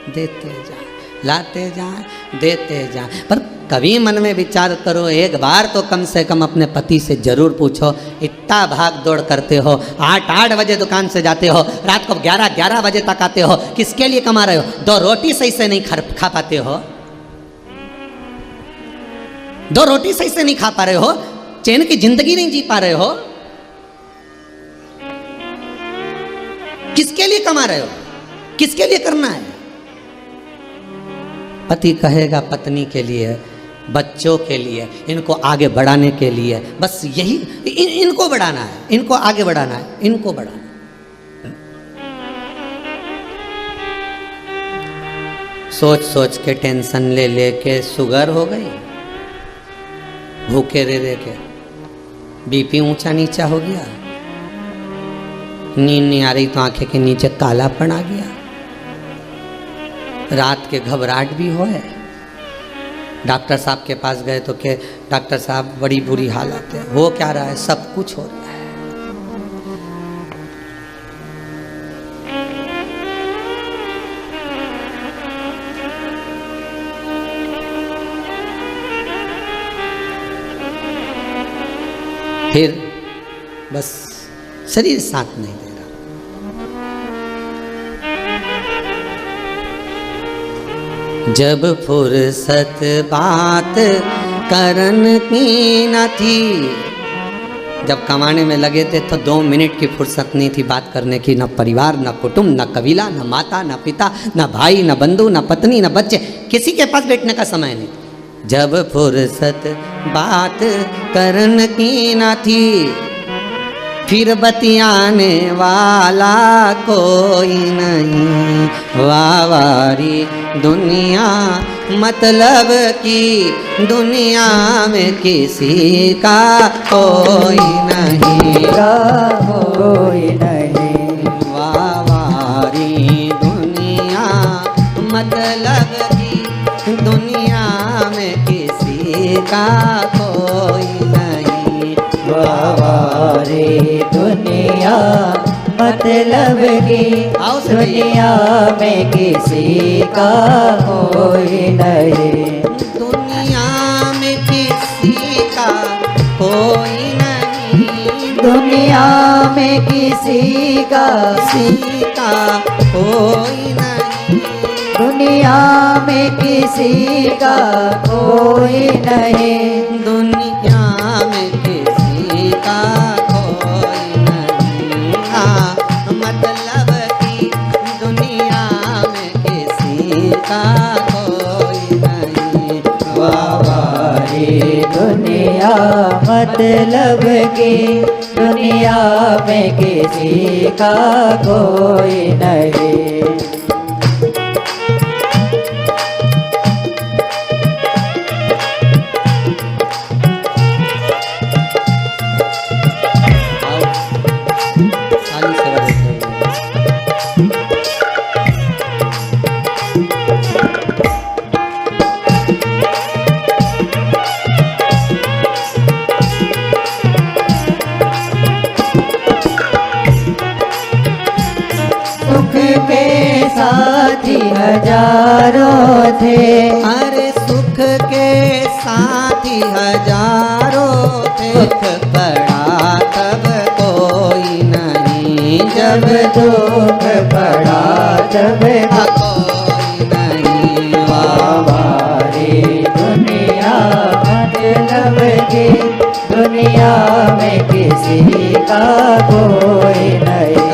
देते जाएं, लाते जाएं, देते जाएं। पर कभी मन में विचार करो, एक बार तो कम से कम अपने पति से जरूर पूछो, इतना भाग दौड़ करते हो, 8-8 बजे दुकान से जाते हो, रात को 11-11 बजे तक आते हो, किसके लिए कमा रहे हो? 2 रोटी सही से नहीं खा पाते हो, 2 रोटी सही से नहीं खा पा रहे हो, चैन की जिंदगी नहीं जी पा रहे हो, किसके लिए कमा रहे हो? किसके लिए करना है? पति कहेगा पत्नी के लिए, बच्चों के लिए, इनको आगे बढ़ाने के लिए, बस यही इनको बढ़ाना है, इनको आगे बढ़ाना है, इनको बढ़ाना है। सोच सोच के टेंशन ले लेके शुगर हो गई, भूखे रह के बीपी ऊंचा नीचा हो गया, नींद नहीं आ रही तो आंखें के नीचे कालापन आ गया, रात के घबराहट भी हो है। डॉक्टर साहब के पास गए तो के डॉक्टर साहब बड़ी बुरी हालत है, हो क्या रहा है? सब कुछ हो रहा है। फिर बस शरीर साथ नहीं दे रहा। जब फुर्सत बात करन की न थी, जब कमाने में लगे थे तो 2 मिनट की फुर्सत नहीं थी बात करने की, न परिवार, न कुटुंब, न कबीला, न माता, न पिता, न भाई, न बंधु, न पत्नी, न बच्चे, किसी के पास बैठने का समय नहीं। जब फुर्सत बात करन की न थी, फिर बतियाने वाला कोई नहीं, वावारी दुनिया मतलब की दुनिया में किसी का कोई नहीं, कोई नहीं, वावारी दुनिया मतलब की दुनिया में किसी का कोई नहीं, वावारी दुनिया मतलब की आओ से भैया। दुनिया में किसी का कोई नहीं। दुनिया में किसी का कोई नहीं, दुनिया में किसी का कोई नहीं, दुनिया में किसी का कोई नहीं। दुनिया में किसी का कोई नहीं। हाँ, मतलब कि दुनिया में किसी का कोई नहीं। वाह दुनिया मतलब की दुनिया में किसी का कोई नहीं। आओ, सारी सेवा देते हुए। सुख के साथी हजारों थे। अरे सुख के साथी हजारों थे, दुख पड़ा तब कोई नहीं, जब दुख पड़ा जब कोई नहीं। हमारी दुनिया मतलब की दुनिया में किसी का कोई नहीं।